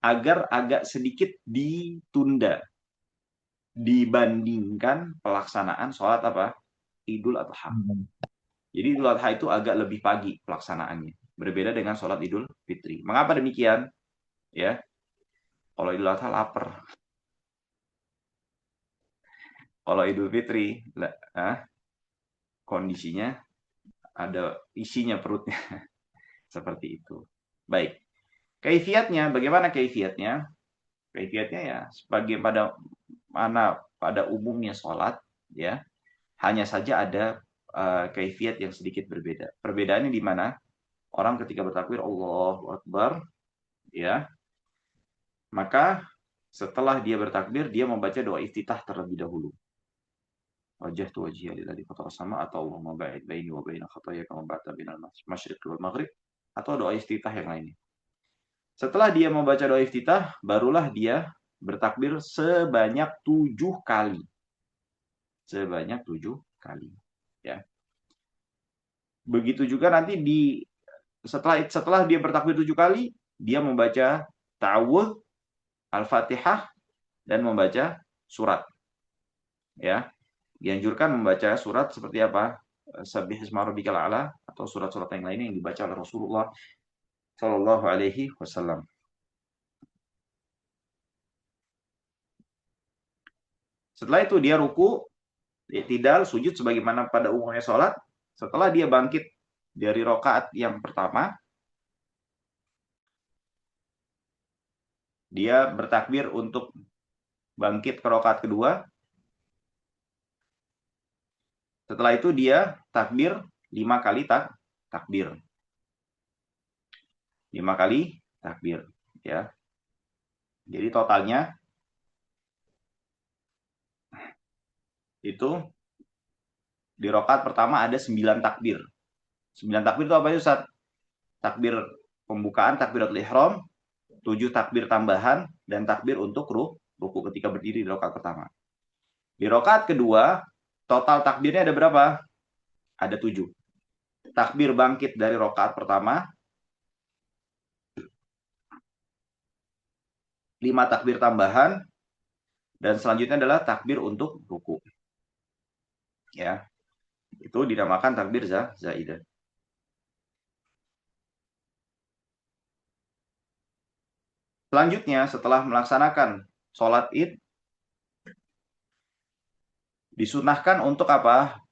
Speaker 2: agar agak sedikit ditunda dibandingkan pelaksanaan sholat apa? Idul Adha. Jadi Idul Adha itu agak lebih pagi pelaksanaannya, berbeda dengan sholat Idul Fitri. Mengapa demikian? Ya, kalau Idul Adha lapar. Kalau Idul Fitri, kondisinya ada isinya perutnya. Seperti itu. Baik. Kaifiatnya, bagaimana kaifiatnya? Kaifiatnya ya sebagai pada umumnya sholat, ya, hanya saja ada kaifiat yang sedikit berbeda. Perbedaannya di mana? Orang ketika bertakbir Allahu Akbar, ya, maka setelah dia bertakbir dia membaca doa iftitah terlebih dahulu. Wajjahtu wajhiya lillazi fatara sama atau Allahumma ba'id baini wa baina khataaya kama ba'adta bainal masyriqi wal maghrib, atau doa iftitah yang lainnya. Setelah dia membaca doa iftitah, barulah dia bertakbir sebanyak 7 kali. Sebanyak 7 kali. Ya. Begitu juga nanti setelah dia bertakbir 7 kali, dia membaca ta'awudz, Al-Fatihah, dan membaca surat. Ya. Dianjurkan membaca surat seperti apa? Sabbihisma rabbikal a'la, atau surat-surat yang lainnya yang dibaca oleh Rasulullah Shallallahu alaihi wasallam. Setelah itu dia ruku, i'tidal, sujud sebagaimana pada umumnya sholat. Setelah dia bangkit dari rakaat yang pertama, dia bertakbir untuk bangkit ke rakaat kedua. Setelah itu dia takbir 5 kali takbir. 5 kali takbir, ya. Jadi totalnya itu di rakaat pertama ada 9 takbir. 9 takbir itu apa itu, Ustaz? Takbir pembukaan, takbiratul ihram, 7 takbir tambahan, dan takbir untuk ruku ketika berdiri di rakaat pertama. Di rakaat kedua, total takbirnya ada berapa? Ada 7. Takbir bangkit dari rakaat pertama, 5 takbir tambahan, dan selanjutnya adalah takbir untuk ruku. Ya. Itu dinamakan takbir zaidah. Selanjutnya, setelah melaksanakan sholat id, disunahkan untuk apa?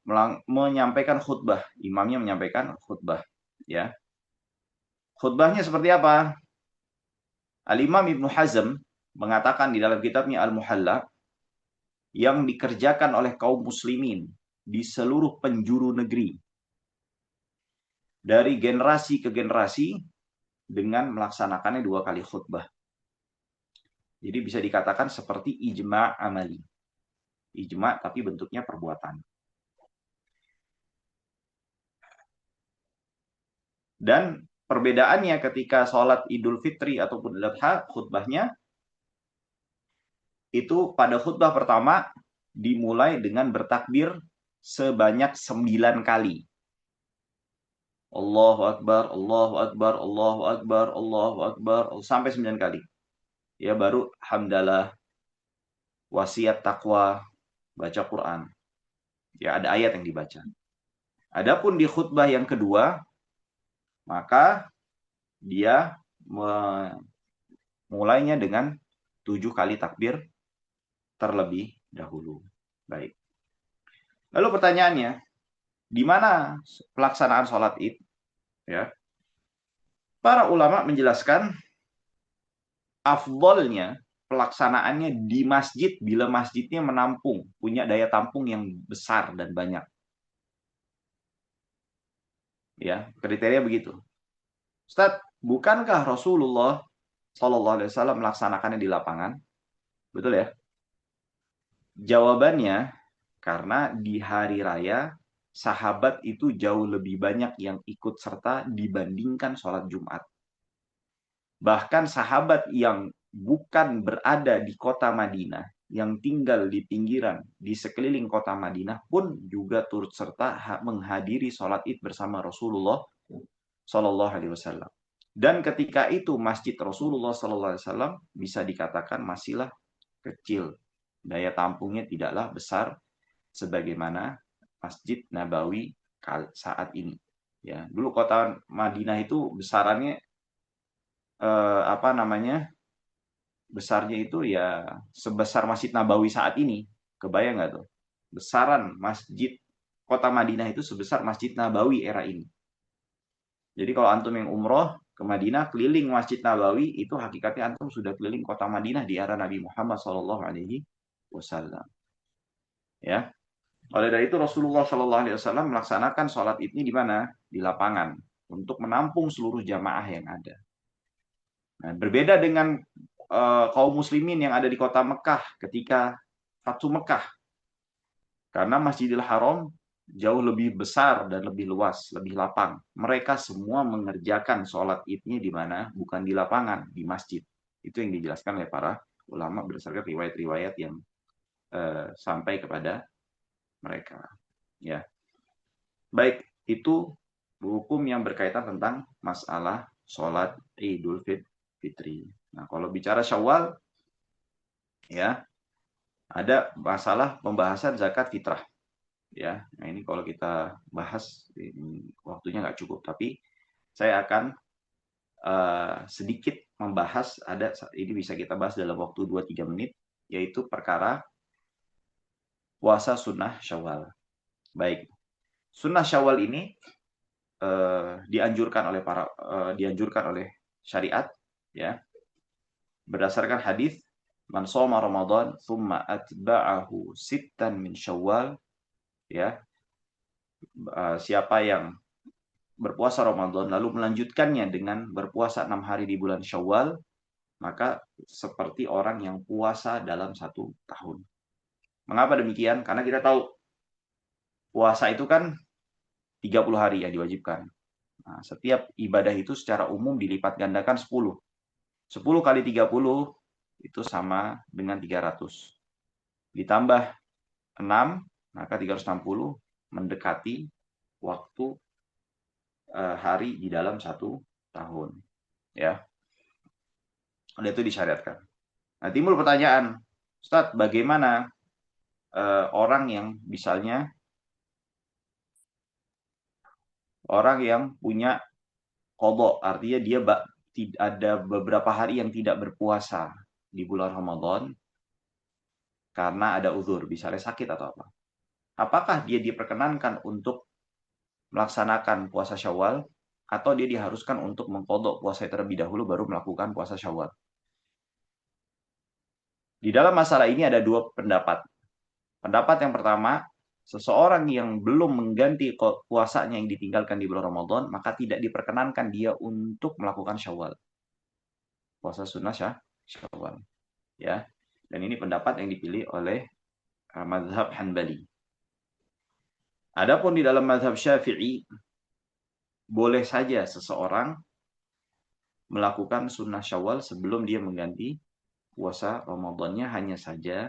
Speaker 2: Menyampaikan khutbah. Imamnya menyampaikan khutbah. Ya. Khutbahnya seperti apa? Al-Imam Ibnu Hazm mengatakan di dalam kitabnya Al-Muhalla, yang dikerjakan oleh kaum muslimin di seluruh penjuru negeri, dari generasi ke generasi, dengan melaksanakannya 2 kali khutbah. Jadi bisa dikatakan seperti ijma' amali. Ijma' tapi bentuknya perbuatan. Dan perbedaannya ketika sholat Idul Fitri ataupun Idul Adha, khutbahnya itu pada khutbah pertama dimulai dengan bertakbir sebanyak 9 kali. Allahu Akbar, Allahu Akbar, Allahu Akbar, Allahu Akbar, sampai 9 kali. Ya, baru hamdalah, wasiat takwa, baca Quran. Ya, ada ayat yang dibaca. Adapun di khutbah yang kedua, maka dia mulainya dengan 7 kali takbir terlebih dahulu. Baik. Lalu pertanyaannya, di mana pelaksanaan sholat id? Ya. Para ulama menjelaskan afdolnya pelaksanaannya di masjid bila masjidnya menampung, punya daya tampung yang besar dan banyak. Ya, kriteria begitu. Ustaz, bukankah Rasulullah Shallallahu alaihi wasallam melaksanakannya di lapangan? Betul ya? Jawabannya, karena di hari raya sahabat itu jauh lebih banyak yang ikut serta dibandingkan sholat Jumat. Bahkan sahabat yang bukan berada di kota Madinah, yang tinggal di pinggiran, di sekeliling kota Madinah pun juga turut serta menghadiri sholat id bersama Rasulullah Shallallahu alaihi wasallam. Dan ketika itu masjid Rasulullah Shallallahu alaihi wasallam bisa dikatakan masihlah kecil. Daya tampungnya tidaklah besar sebagaimana Masjid Nabawi saat ini. Ya, dulu kota Madinah itu besarannya besarnya itu ya sebesar Masjid Nabawi saat ini. Kebayang nggak tuh? Besaran masjid kota Madinah itu sebesar Masjid Nabawi era ini. Jadi kalau antum yang umroh ke Madinah, keliling Masjid Nabawi, itu hakikatnya antum sudah keliling kota Madinah di era Nabi Muhammad SAW. Ya, oleh dari itu Rasulullah SAW melaksanakan sholat ini di mana? Di lapangan, untuk menampung seluruh jamaah yang ada. Nah, berbeda dengan kaum muslimin yang ada di kota Mekah ketika Fathu Mekah. Karena Masjidil Haram jauh lebih besar dan lebih luas, lebih lapang. Mereka semua mengerjakan sholat idnya di mana? Bukan di lapangan, di masjid. Itu yang dijelaskan oleh para ulama berdasarkan riwayat-riwayat yang sampai kepada mereka. Ya, baik, itu hukum yang berkaitan tentang masalah sholat Idul Fitri. Nah, kalau bicara Syawal, ya, ada masalah pembahasan zakat fitrah. Ya, nah ini kalau kita bahas waktunya nggak cukup, tapi saya akan sedikit membahas, ini bisa kita bahas dalam waktu 2-3 menit, yaitu perkara puasa sunnah Syawal. Baik, sunnah Syawal ini dianjurkan oleh syariat, ya, berdasarkan hadis man shoma Ramadan thumma atba'ahu sittan min Syawal, ya, siapa yang berpuasa Ramadan lalu melanjutkannya dengan berpuasa 6 hari di bulan Syawal, maka seperti orang yang puasa dalam 1 tahun. Mengapa demikian? Karena kita tahu puasa itu kan 30 hari yang diwajibkan. Nah, setiap ibadah itu secara umum dilipat gandakan 10. 10 kali 30 itu sama dengan 300. Ditambah 6, maka 360 mendekati waktu hari di dalam 1 tahun. Ya, oleh itu disyariatkan. Nah, timbul pertanyaan, Ustadz, bagaimana orang yang misalnya orang yang punya qadha, artinya dia ada beberapa hari yang tidak berpuasa di bulan Ramadan karena ada uzur, misalnya sakit atau apa. Apakah dia diperkenankan untuk melaksanakan puasa Syawal atau dia diharuskan untuk mengqadha puasa terlebih dahulu baru melakukan puasa Syawal? Di dalam masalah ini ada 2 pendapat. Pendapat yang pertama, seseorang yang belum mengganti puasanya yang ditinggalkan di bulan Ramadan, maka tidak diperkenankan dia untuk melakukan Syawal. Puasa sunnah Syawal. Ya. Dan ini pendapat yang dipilih oleh mazhab Hanbali. Adapun di dalam mazhab Syafi'i, boleh saja seseorang melakukan sunnah Syawal sebelum dia mengganti puasa Ramadannya, hanya saja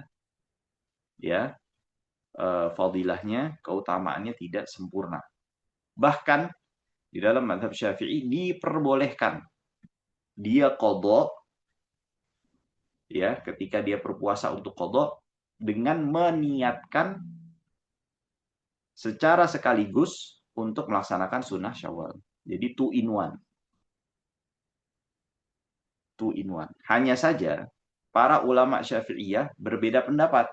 Speaker 2: ya fadilahnya, keutamaannya tidak sempurna. Bahkan di dalam mazhab Syafi'i diperbolehkan dia qadha, ya, ketika dia berpuasa untuk qadha dengan meniatkan secara sekaligus untuk melaksanakan sunnah Syawal. Jadi 2 in 1. 2 in 1. Hanya saja para ulama Syafi'iyah berbeda pendapat.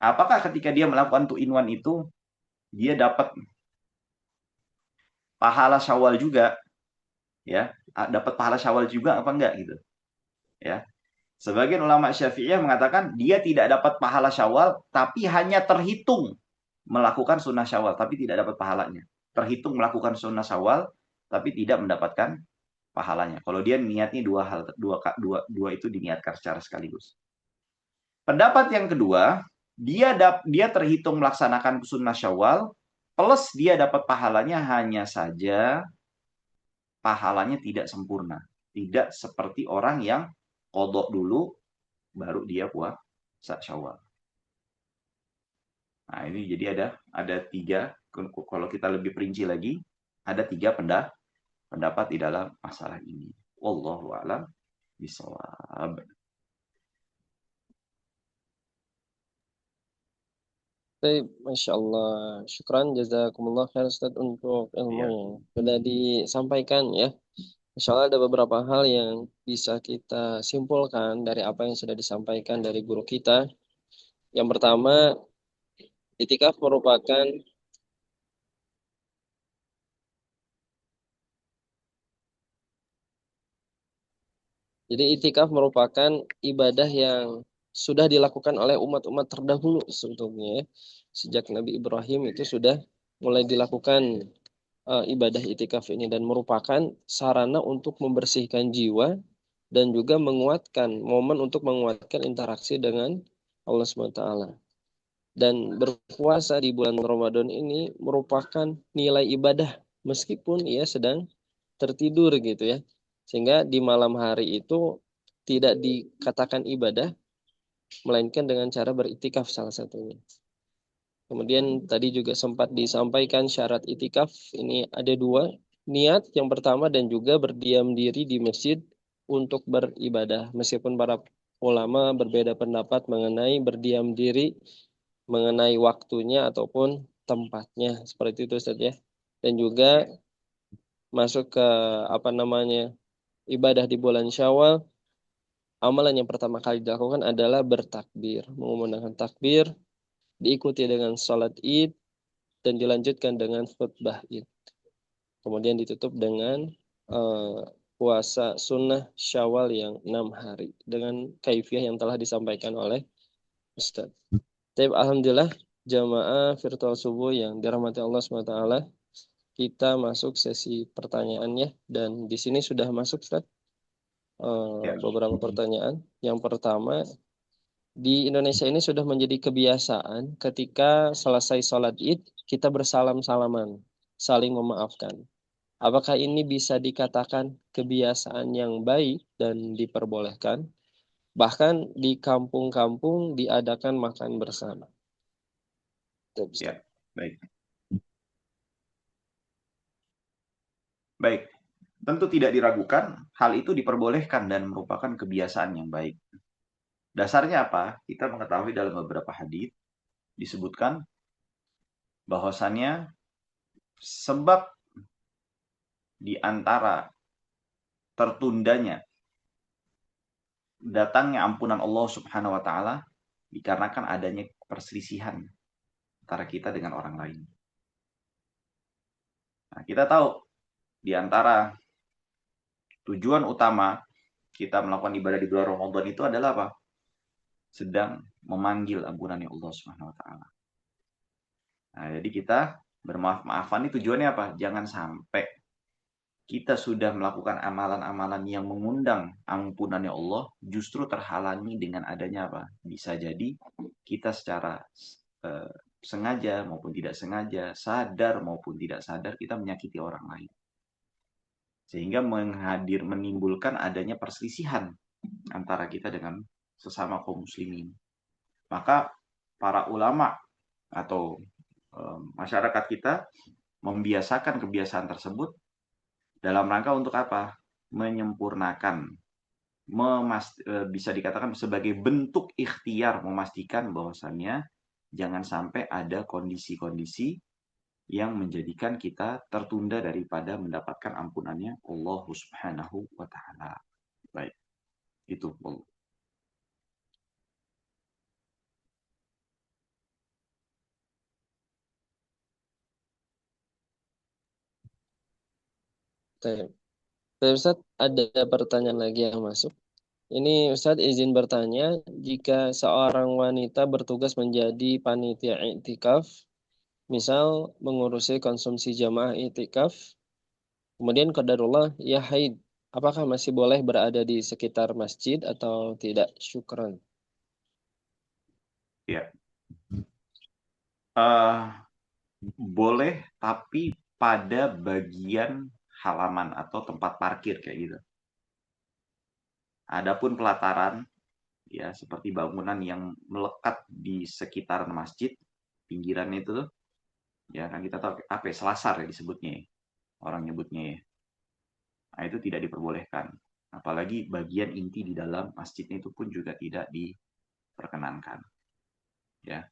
Speaker 2: Apakah ketika dia melakukan 2 in 1 itu dia dapat pahala Syawal juga, ya, dapat pahala Syawal juga apa enggak gitu, ya. Sebagian ulama Syafi'iyah mengatakan dia tidak dapat pahala Syawal, tapi hanya terhitung melakukan sunnah Syawal, tapi tidak dapat pahalanya. Terhitung melakukan sunnah Syawal, tapi tidak mendapatkan pahalanya. Kalau dia niatnya dua itu diniatkan secara sekaligus. Pendapat yang kedua, dia terhitung melaksanakan sunnah Syawal, plus dia dapat pahalanya, hanya saja pahalanya tidak sempurna. Tidak seperti orang yang qadha dulu, baru dia puasa Syawal. Nah, ini jadi ada 3, kalau kita lebih perinci lagi, ada 3 pendapat di dalam masalah ini. Wallahu a'lam bishawab.
Speaker 1: Baik, Masya Allah. Syukran, jazakumullah khair Ustaz untuk ilmu
Speaker 2: Ya.
Speaker 1: yang sudah disampaikan ya. Insya Allah ada beberapa hal yang bisa kita simpulkan dari apa yang sudah disampaikan dari guru kita. Yang pertama, itikaf merupakan Jadi itikaf merupakan ibadah yang sudah dilakukan oleh umat-umat terdahulu sebetulnya, ya. Sejak Nabi Ibrahim itu sudah mulai dilakukan ibadah itikaf ini, dan merupakan sarana untuk membersihkan jiwa dan juga menguatkan momen untuk menguatkan interaksi dengan Allah SWT. Dan berpuasa di bulan Ramadan ini merupakan nilai ibadah meskipun ia sedang tertidur gitu ya. Sehingga di malam hari itu tidak dikatakan ibadah melainkan dengan cara beriktikaf salah satunya. Kemudian tadi juga sempat disampaikan syarat itikaf ini ada dua, niat yang pertama dan juga berdiam diri di masjid untuk beribadah. Meskipun para ulama berbeda pendapat mengenai berdiam diri, mengenai waktunya ataupun tempatnya, seperti itu Ustaz ya. Dan juga masuk ke ibadah di bulan Syawal, amalan yang pertama kali dilakukan adalah bertakbir, mengumandangkan takbir, diikuti dengan sholat Id, dan dilanjutkan dengan khutbah Id. Kemudian ditutup dengan uh, puasa sunnah Syawal yang 6 hari dengan kaifiah yang telah disampaikan oleh Ustaz. Tapi alhamdulillah jamaah virtual subuh yang dirahmati Allah SWT, kita masuk sesi pertanyaannya, dan di sini sudah masuk Ustaz
Speaker 2: Ya.
Speaker 1: beberapa pertanyaan. Yang pertama, di Indonesia ini sudah menjadi kebiasaan ketika selesai sholat Id kita bersalam-salaman, saling memaafkan. Apakah ini bisa dikatakan kebiasaan yang baik dan diperbolehkan? Bahkan di kampung-kampung diadakan makan bersama.
Speaker 2: Ya, baik. Baik. Tentu tidak diragukan, hal itu diperbolehkan dan merupakan kebiasaan yang baik. Dasarnya apa? Kita mengetahui dalam beberapa hadis disebutkan bahwasannya sebab di antara tertundanya datangnya ampunan Allah Subhanahu wa taala dikarenakan adanya perselisihan antara kita dengan orang lain. Nah, kita tahu di antara tujuan utama kita melakukan ibadah di bulan Ramadan itu adalah apa? Sedang memanggil ampunannya Allah Subhanahu wa taala. Nah, jadi kita bermaaf-maafan ini tujuannya apa? Jangan sampai kita sudah melakukan amalan-amalan yang mengundang ampunannya Allah, justru terhalangi dengan adanya apa? Bisa jadi kita secara sengaja maupun tidak sengaja, sadar maupun tidak sadar, kita menyakiti orang lain. Sehingga menimbulkan adanya perselisihan antara kita dengan sesama kaum muslimin. Maka para ulama atau masyarakat kita membiasakan kebiasaan tersebut dalam rangka untuk apa? Menyempurnakan, bisa dikatakan sebagai bentuk ikhtiar memastikan bahwasannya jangan sampai ada kondisi-kondisi yang menjadikan kita tertunda daripada mendapatkan ampunannya Allah Subhanahu wa taala. Baik. Itu Allah.
Speaker 1: Ustaz, ada pertanyaan lagi yang masuk. Ini Ustaz izin bertanya, jika seorang wanita bertugas menjadi panitia iktikaf, misal mengurusi konsumsi jamaah iktikaf, kemudian qadarullah ia haid, apakah masih boleh berada di sekitar masjid atau tidak? Syukran.
Speaker 2: Ya. Boleh, tapi pada bagian halaman atau tempat parkir kayak gitu. Adapun pelataran, ya seperti bangunan yang melekat di sekitar masjid, pinggiran itu, ya kan kita tahu apa ya, selasar ya disebutnya, orang nyebutnya ya. Nah, itu tidak diperbolehkan. Apalagi bagian inti di dalam masjidnya itu pun juga tidak diperkenankan. Ya.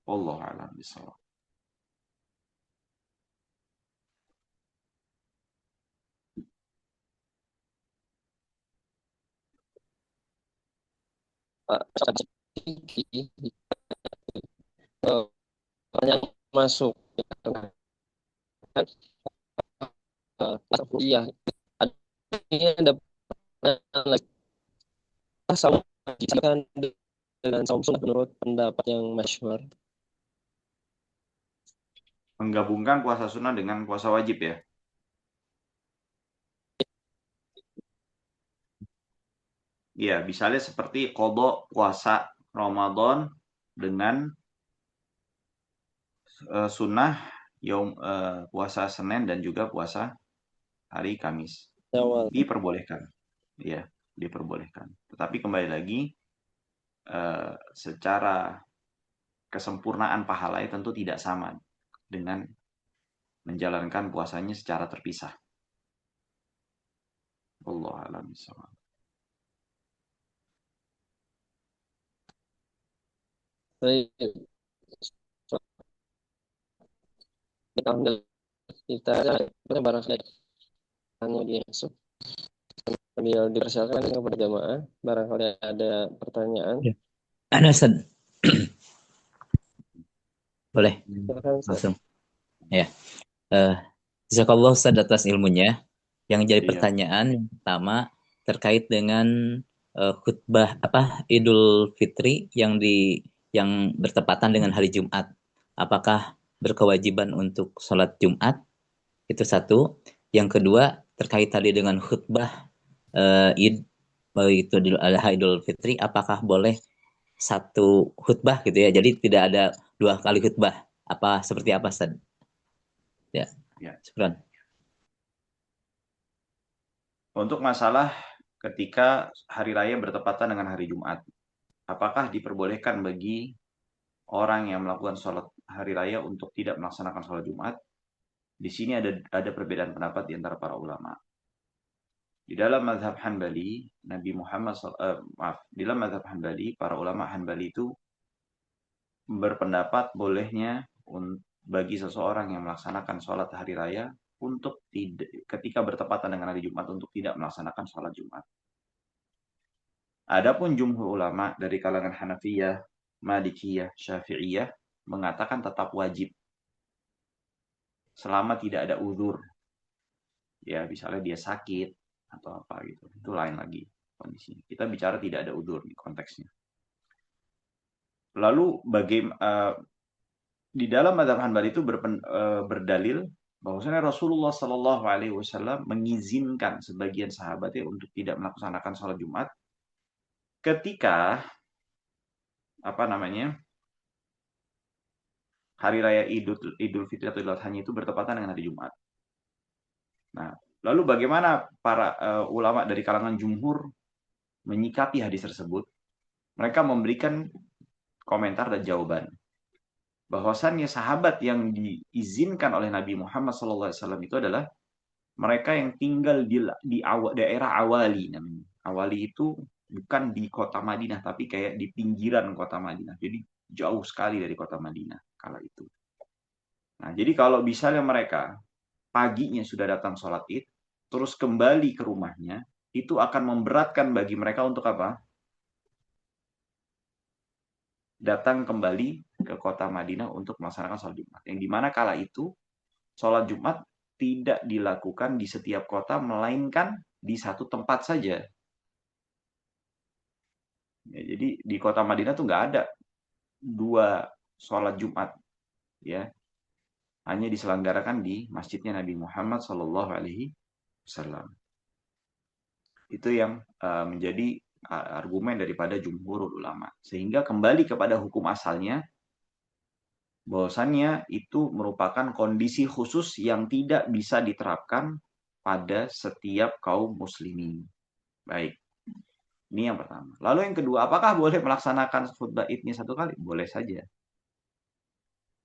Speaker 2: Wallahu a'lam bishawab.
Speaker 1: Pak, pertanyaan masuk. Iya, ini ada Nah, saum kan dengan saum sunnah menurut pendapat yang masyhur.
Speaker 2: Menggabungkan puasa sunnah dengan puasa wajib ya. Ya, misalnya seperti qadha puasa Ramadan dengan sunnah puasa Senin dan juga puasa hari Kamis.
Speaker 1: Awal.
Speaker 2: Diperbolehkan. Ya, diperbolehkan. Tetapi kembali lagi secara kesempurnaan pahalanya tentu tidak sama dengan menjalankan puasanya secara terpisah. Allah alam bisawab.
Speaker 1: Baik, kita barangkali hanya di sambil dipersilakan kepada jamaah barangkali ada pertanyaan.
Speaker 3: Ya. Ada Ustaz. Boleh
Speaker 1: Silakan Ustaz.
Speaker 3: langsung. Ya. Jazakallah Ustaz atas ilmunya. Yang jadi
Speaker 2: Iya.
Speaker 3: pertanyaan yang pertama terkait dengan khutbah Idul Fitri yang bertepatan dengan hari Jumat. Apakah berkewajiban untuk sholat Jumat? Itu satu. Yang kedua terkait tadi dengan khutbah Id itu Idul Fitri, apakah boleh satu khutbah gitu ya? Jadi tidak ada dua kali khutbah. Seperti apa Ustaz? Ya.
Speaker 2: Ya.
Speaker 3: Syukran.
Speaker 2: Untuk masalah ketika hari raya bertepatan dengan hari Jumat, apakah diperbolehkan bagi orang yang melakukan sholat hari raya untuk tidak melaksanakan sholat Jumat? Di sini ada perbedaan pendapat di antara para ulama. Di dalam mazhab Hanbali, di dalam mazhab Hanbali, para ulama Hanbali itu berpendapat bolehnya bagi seseorang yang melaksanakan sholat hari raya untuk ketika bertepatan dengan hari Jumat untuk tidak melaksanakan sholat Jumat. Adapun jumhur ulama dari kalangan Hanafiyah, Malikiyah, Syafi'iyah mengatakan tetap wajib selama tidak ada uzur. Ya, misalnya dia sakit atau apa gitu. Itu lain lagi kondisinya. Kita bicara tidak ada uzur di konteksnya. Lalu di dalam mazhab Hanbali itu berdalil bahwasanya Rasulullah Shallallahu Alaihi Wasallam mengizinkan sebagian sahabatnya untuk tidak melaksanakan sholat Jumat ketika hari raya Idul Fitri atau Idul Adha itu bertepatan dengan hari Jumat. Nah, lalu bagaimana para ulama dari kalangan jumhur menyikapi hadis tersebut? Mereka memberikan komentar dan jawaban. Bahwasannya sahabat yang diizinkan oleh Nabi Muhammad SAW itu adalah mereka yang tinggal di daerah Awali namanya. Awali itu bukan di kota Madinah, tapi kayak di pinggiran kota Madinah. Jadi jauh sekali dari kota Madinah kala itu. Nah, jadi kalau misalnya mereka paginya sudah datang sholat id, terus kembali ke rumahnya, itu akan memberatkan bagi mereka untuk apa? Datang kembali ke kota Madinah untuk melaksanakan sholat Jumat. Yang dimana kala itu, sholat Jumat tidak dilakukan di setiap kota, melainkan di satu tempat saja. Ya, jadi di kota Madinah tuh nggak ada dua sholat Jumat. Ya, hanya diselenggarakan di masjidnya Nabi Muhammad SAW. Itu yang menjadi argumen daripada jumhur ulama. Sehingga kembali kepada hukum asalnya, bahwasannya itu merupakan kondisi khusus yang tidak bisa diterapkan pada setiap kaum muslimin. Baik, ini yang pertama. Lalu yang kedua, apakah boleh melaksanakan khutbah idnya satu kali? Boleh saja.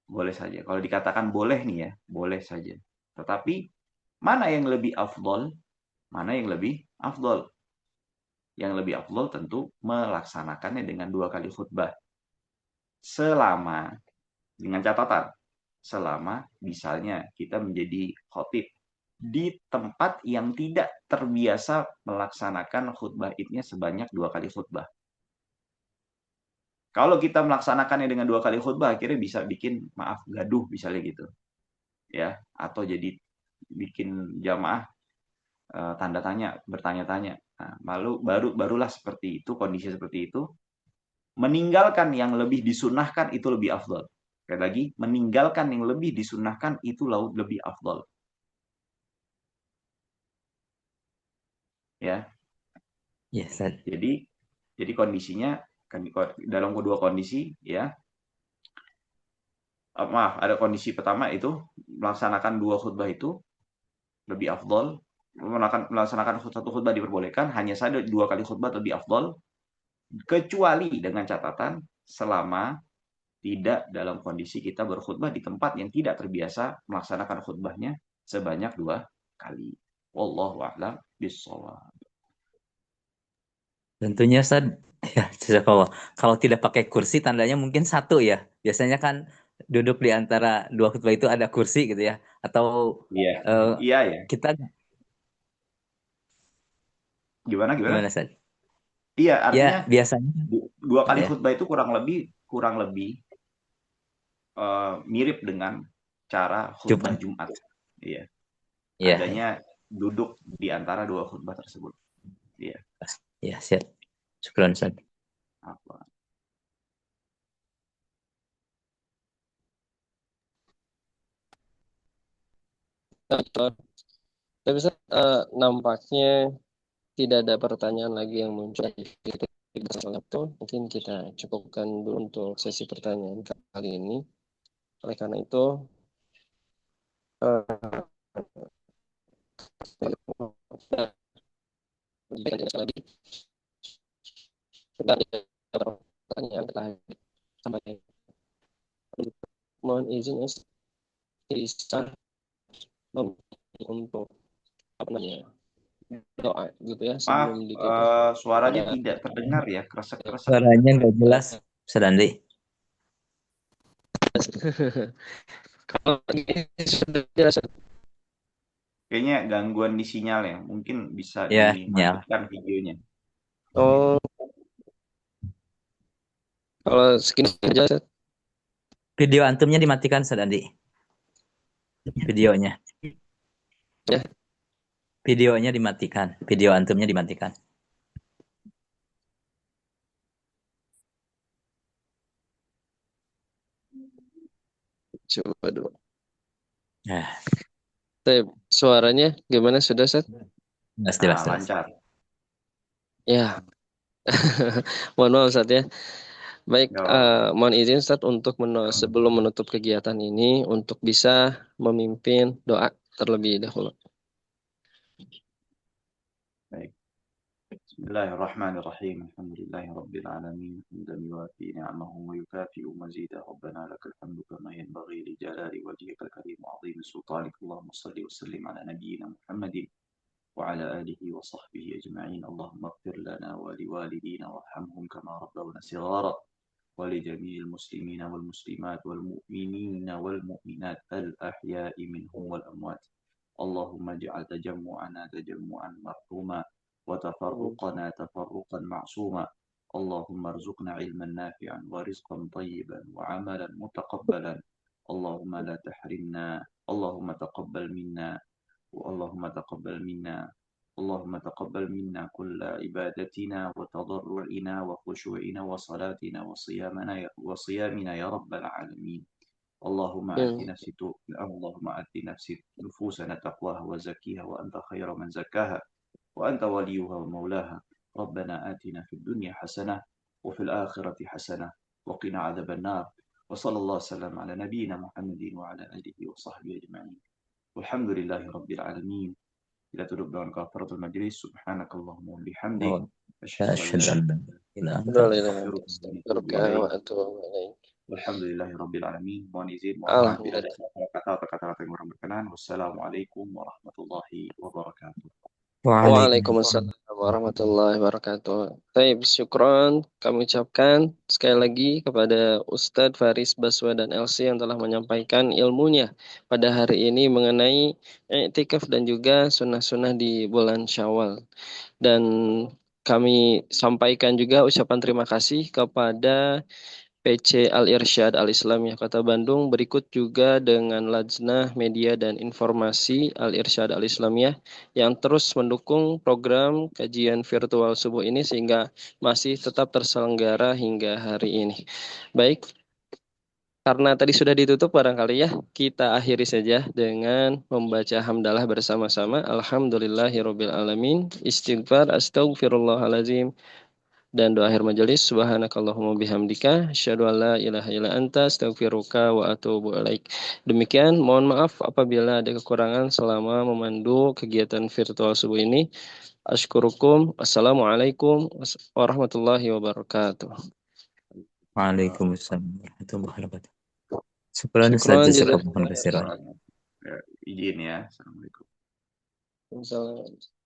Speaker 2: Boleh saja. Kalau dikatakan boleh nih ya, boleh saja. Tetapi mana yang lebih afdol? Mana yang lebih afdol? Yang lebih afdol tentu melaksanakannya dengan 2 kali khutbah. Selama, dengan catatan, selama misalnya kita menjadi khotib di tempat yang tidak terbiasa melaksanakan khutbah idnya sebanyak 2 kali khutbah. Kalau kita melaksanakannya dengan 2 kali khutbah, akhirnya bisa bikin, gaduh misalnya gitu. Ya, atau jadi bikin jamaah tanda tanya, bertanya-tanya. Nah, barulah seperti itu, kondisi seperti itu, meninggalkan yang lebih disunahkan itu lebih afdol. Sekali lagi, meninggalkan yang lebih disunahkan itu lebih afdol. Ya.
Speaker 3: Ya, Ustaz.
Speaker 2: Jadi kondisinya dalam kedua kondisi ya. Maaf, ada kondisi pertama itu melaksanakan 2 khutbah itu lebih afdol. Melaksanakan satu khutbah diperbolehkan, hanya saja 2 kali khutbah lebih afdol, kecuali dengan catatan selama tidak dalam kondisi kita berkhutbah di tempat yang tidak terbiasa melaksanakan khutbahnya sebanyak 2 kali. Wallahu a'lam bishawab.
Speaker 3: Tentunya Ustaz, ya jazakallah. Kalau tidak pakai kursi tandanya mungkin 1 ya. Biasanya kan duduk di antara 2 khutbah itu ada kursi gitu ya. Atau
Speaker 2: Iya.
Speaker 3: eh,
Speaker 2: Iya ya.
Speaker 3: kita
Speaker 2: Gimana
Speaker 3: gimana
Speaker 2: gimana?
Speaker 3: Ustaz?
Speaker 2: Iya,
Speaker 3: Ya
Speaker 2: artinya
Speaker 3: biasanya
Speaker 2: dua kali
Speaker 3: ya.
Speaker 2: khutbah itu kurang lebih mirip dengan cara khutbah
Speaker 3: Jumat.
Speaker 2: Jumat. Iya,
Speaker 3: Iya,
Speaker 2: adanya
Speaker 3: ya.
Speaker 2: duduk di antara 2 khutbah tersebut. Iya.
Speaker 3: Ya, siap. Syukran Ustaz.
Speaker 2: Apa?
Speaker 1: Tapi Ustaz, nampaknya tidak ada pertanyaan lagi yang muncul di itu. Mungkin kita cukupkan dulu untuk sesi pertanyaan kali ini. Oleh karena itu, eh, tidak lagi kita ada pertanyaan terakhir sampai mohon izin Ustaz, bisa untuk apa namanya doa gitu ya
Speaker 2: Maaf,
Speaker 1: sebelum ditutup.
Speaker 2: suaranya
Speaker 1: Ada
Speaker 2: tidak terdengar ya, kresek-kresek.
Speaker 3: Suaranya nggak jelas, Ustaz Andi.
Speaker 1: kalau ini sudah jelas.
Speaker 2: Kayaknya gangguan di sinyal ya. Mungkin bisa
Speaker 3: Ya, sinyal.
Speaker 2: dimatikan videonya.
Speaker 1: Oh, kalau segini aja Ustaz.
Speaker 3: Video antumnya dimatikan Ustaz Andi. Videonya.
Speaker 1: Ya,
Speaker 3: Videonya dimatikan. Video antumnya dimatikan.
Speaker 1: coba dulu.
Speaker 3: Nah,
Speaker 1: Suaranya gimana sudah Ustaz?
Speaker 3: jelas,
Speaker 2: Nah,
Speaker 3: jelas, jelas.
Speaker 2: lancar.
Speaker 1: Ya, mohon maaf Ustaz ya. Baik,
Speaker 2: Nggak apa-apa.
Speaker 1: mohon izin Ustaz untuk sebelum menutup kegiatan ini untuk bisa memimpin doa terlebih dahulu.
Speaker 2: Baik. Bismillahirrahmanirrahim. Alhamdulillahi rabbil alamin. Hamdan yuwafi ni'amahu wa yukafi'u mazida. Rabbana lakal hamdu kama yanbaghi li jalali wajhikal karim wa 'azimi sultanik. Allahumma shalli wa sallim ala nabiyyina Muhammadin وعلى آله وصحبه أجمعين اللهم اغفر لنا ولوالدينا وارحمهم كما ربونا صغارا ولجميع المسلمين والمسلمات والمؤمنين والمؤمنات الأحياء منهم والأموات اللهم اجعل تجمعنا تجمعا مرحوما وتفرقنا تفرقا معصوما اللهم ارزقنا علما نافعا ورزقا طيبا وعملا متقبلا اللهم لا تحرمنا اللهم تقبل منا اللهم تقبل منا اللهم تقبل منا كل عبادتنا وتضرعنا وخشوعنا وصلاتنا وصيامنا يا رب العالمين اللهم آت نفسي اللهم آت نفسي نفوسنا تقواها وزكيها وأنت خير من زكاها وأنت وليها ومولاها ربنا آتنا في الدنيا حسنة وفي الآخرة حسنة وقنا عذاب النار وصلى الله وسلم على نبينا محمد وعلى آله وصحبه أجمعين والحمد لله رب العالمين. Kita tutup dengan kafaratul majlis. Subhanakallahumma wa bihamdik.
Speaker 3: Oh,
Speaker 2: Asyhadu an
Speaker 3: asyhadu
Speaker 2: la
Speaker 3: an la ilaha illallah.
Speaker 2: ilaha illa anta Walhamdulillahi rabbil alamin. Mohon izin, mohon maaf bila ada salah kata atau kata-kata yang kurang berkenan. Wassalamualaikum warahmatullahi wabarakatuh.
Speaker 1: Waalaikumsalam warahmatullahi wabarakatuh. Baik, syukron kami ucapkan sekali lagi kepada Ustadz Faris Baswa dan Elsi yang telah menyampaikan ilmunya pada hari ini mengenai i'tikaf dan juga sunnah-sunnah di bulan Syawal. Dan kami sampaikan juga ucapan terima kasih kepada PC Al-Irsyad Al-Islamiyah Kota Bandung. Berikut juga dengan Lajnah Media dan Informasi Al-Irsyad Al-Islamiyah yang terus mendukung program kajian virtual subuh ini sehingga masih tetap terselenggara hingga hari ini. Baik, karena tadi sudah ditutup barangkali ya, kita akhiri saja dengan membaca hamdalah bersama-sama. Alhamdulillahirabbil alamin. Istighfar astaghfirullahalazim. Dan doa akhir majelis, subhanakallahumma bihamdika, asyhadu an la ilaha illa anta, astaghfiruka wa atubu ilaik. Demikian, mohon maaf apabila ada kekurangan selama memandu kegiatan virtual subuh ini. Ashkurukum. Assalamualaikum warahmatullahi wabarakatuh.
Speaker 3: Waalaikumsalam warahmatullahi wabarakatuh. Syukran Ustaz,
Speaker 1: Syukran
Speaker 3: jazakallahu
Speaker 1: jazakallah.
Speaker 3: khairan.
Speaker 2: Ya, izin ya. Assalamualaikum.
Speaker 1: Waalaikumsalam.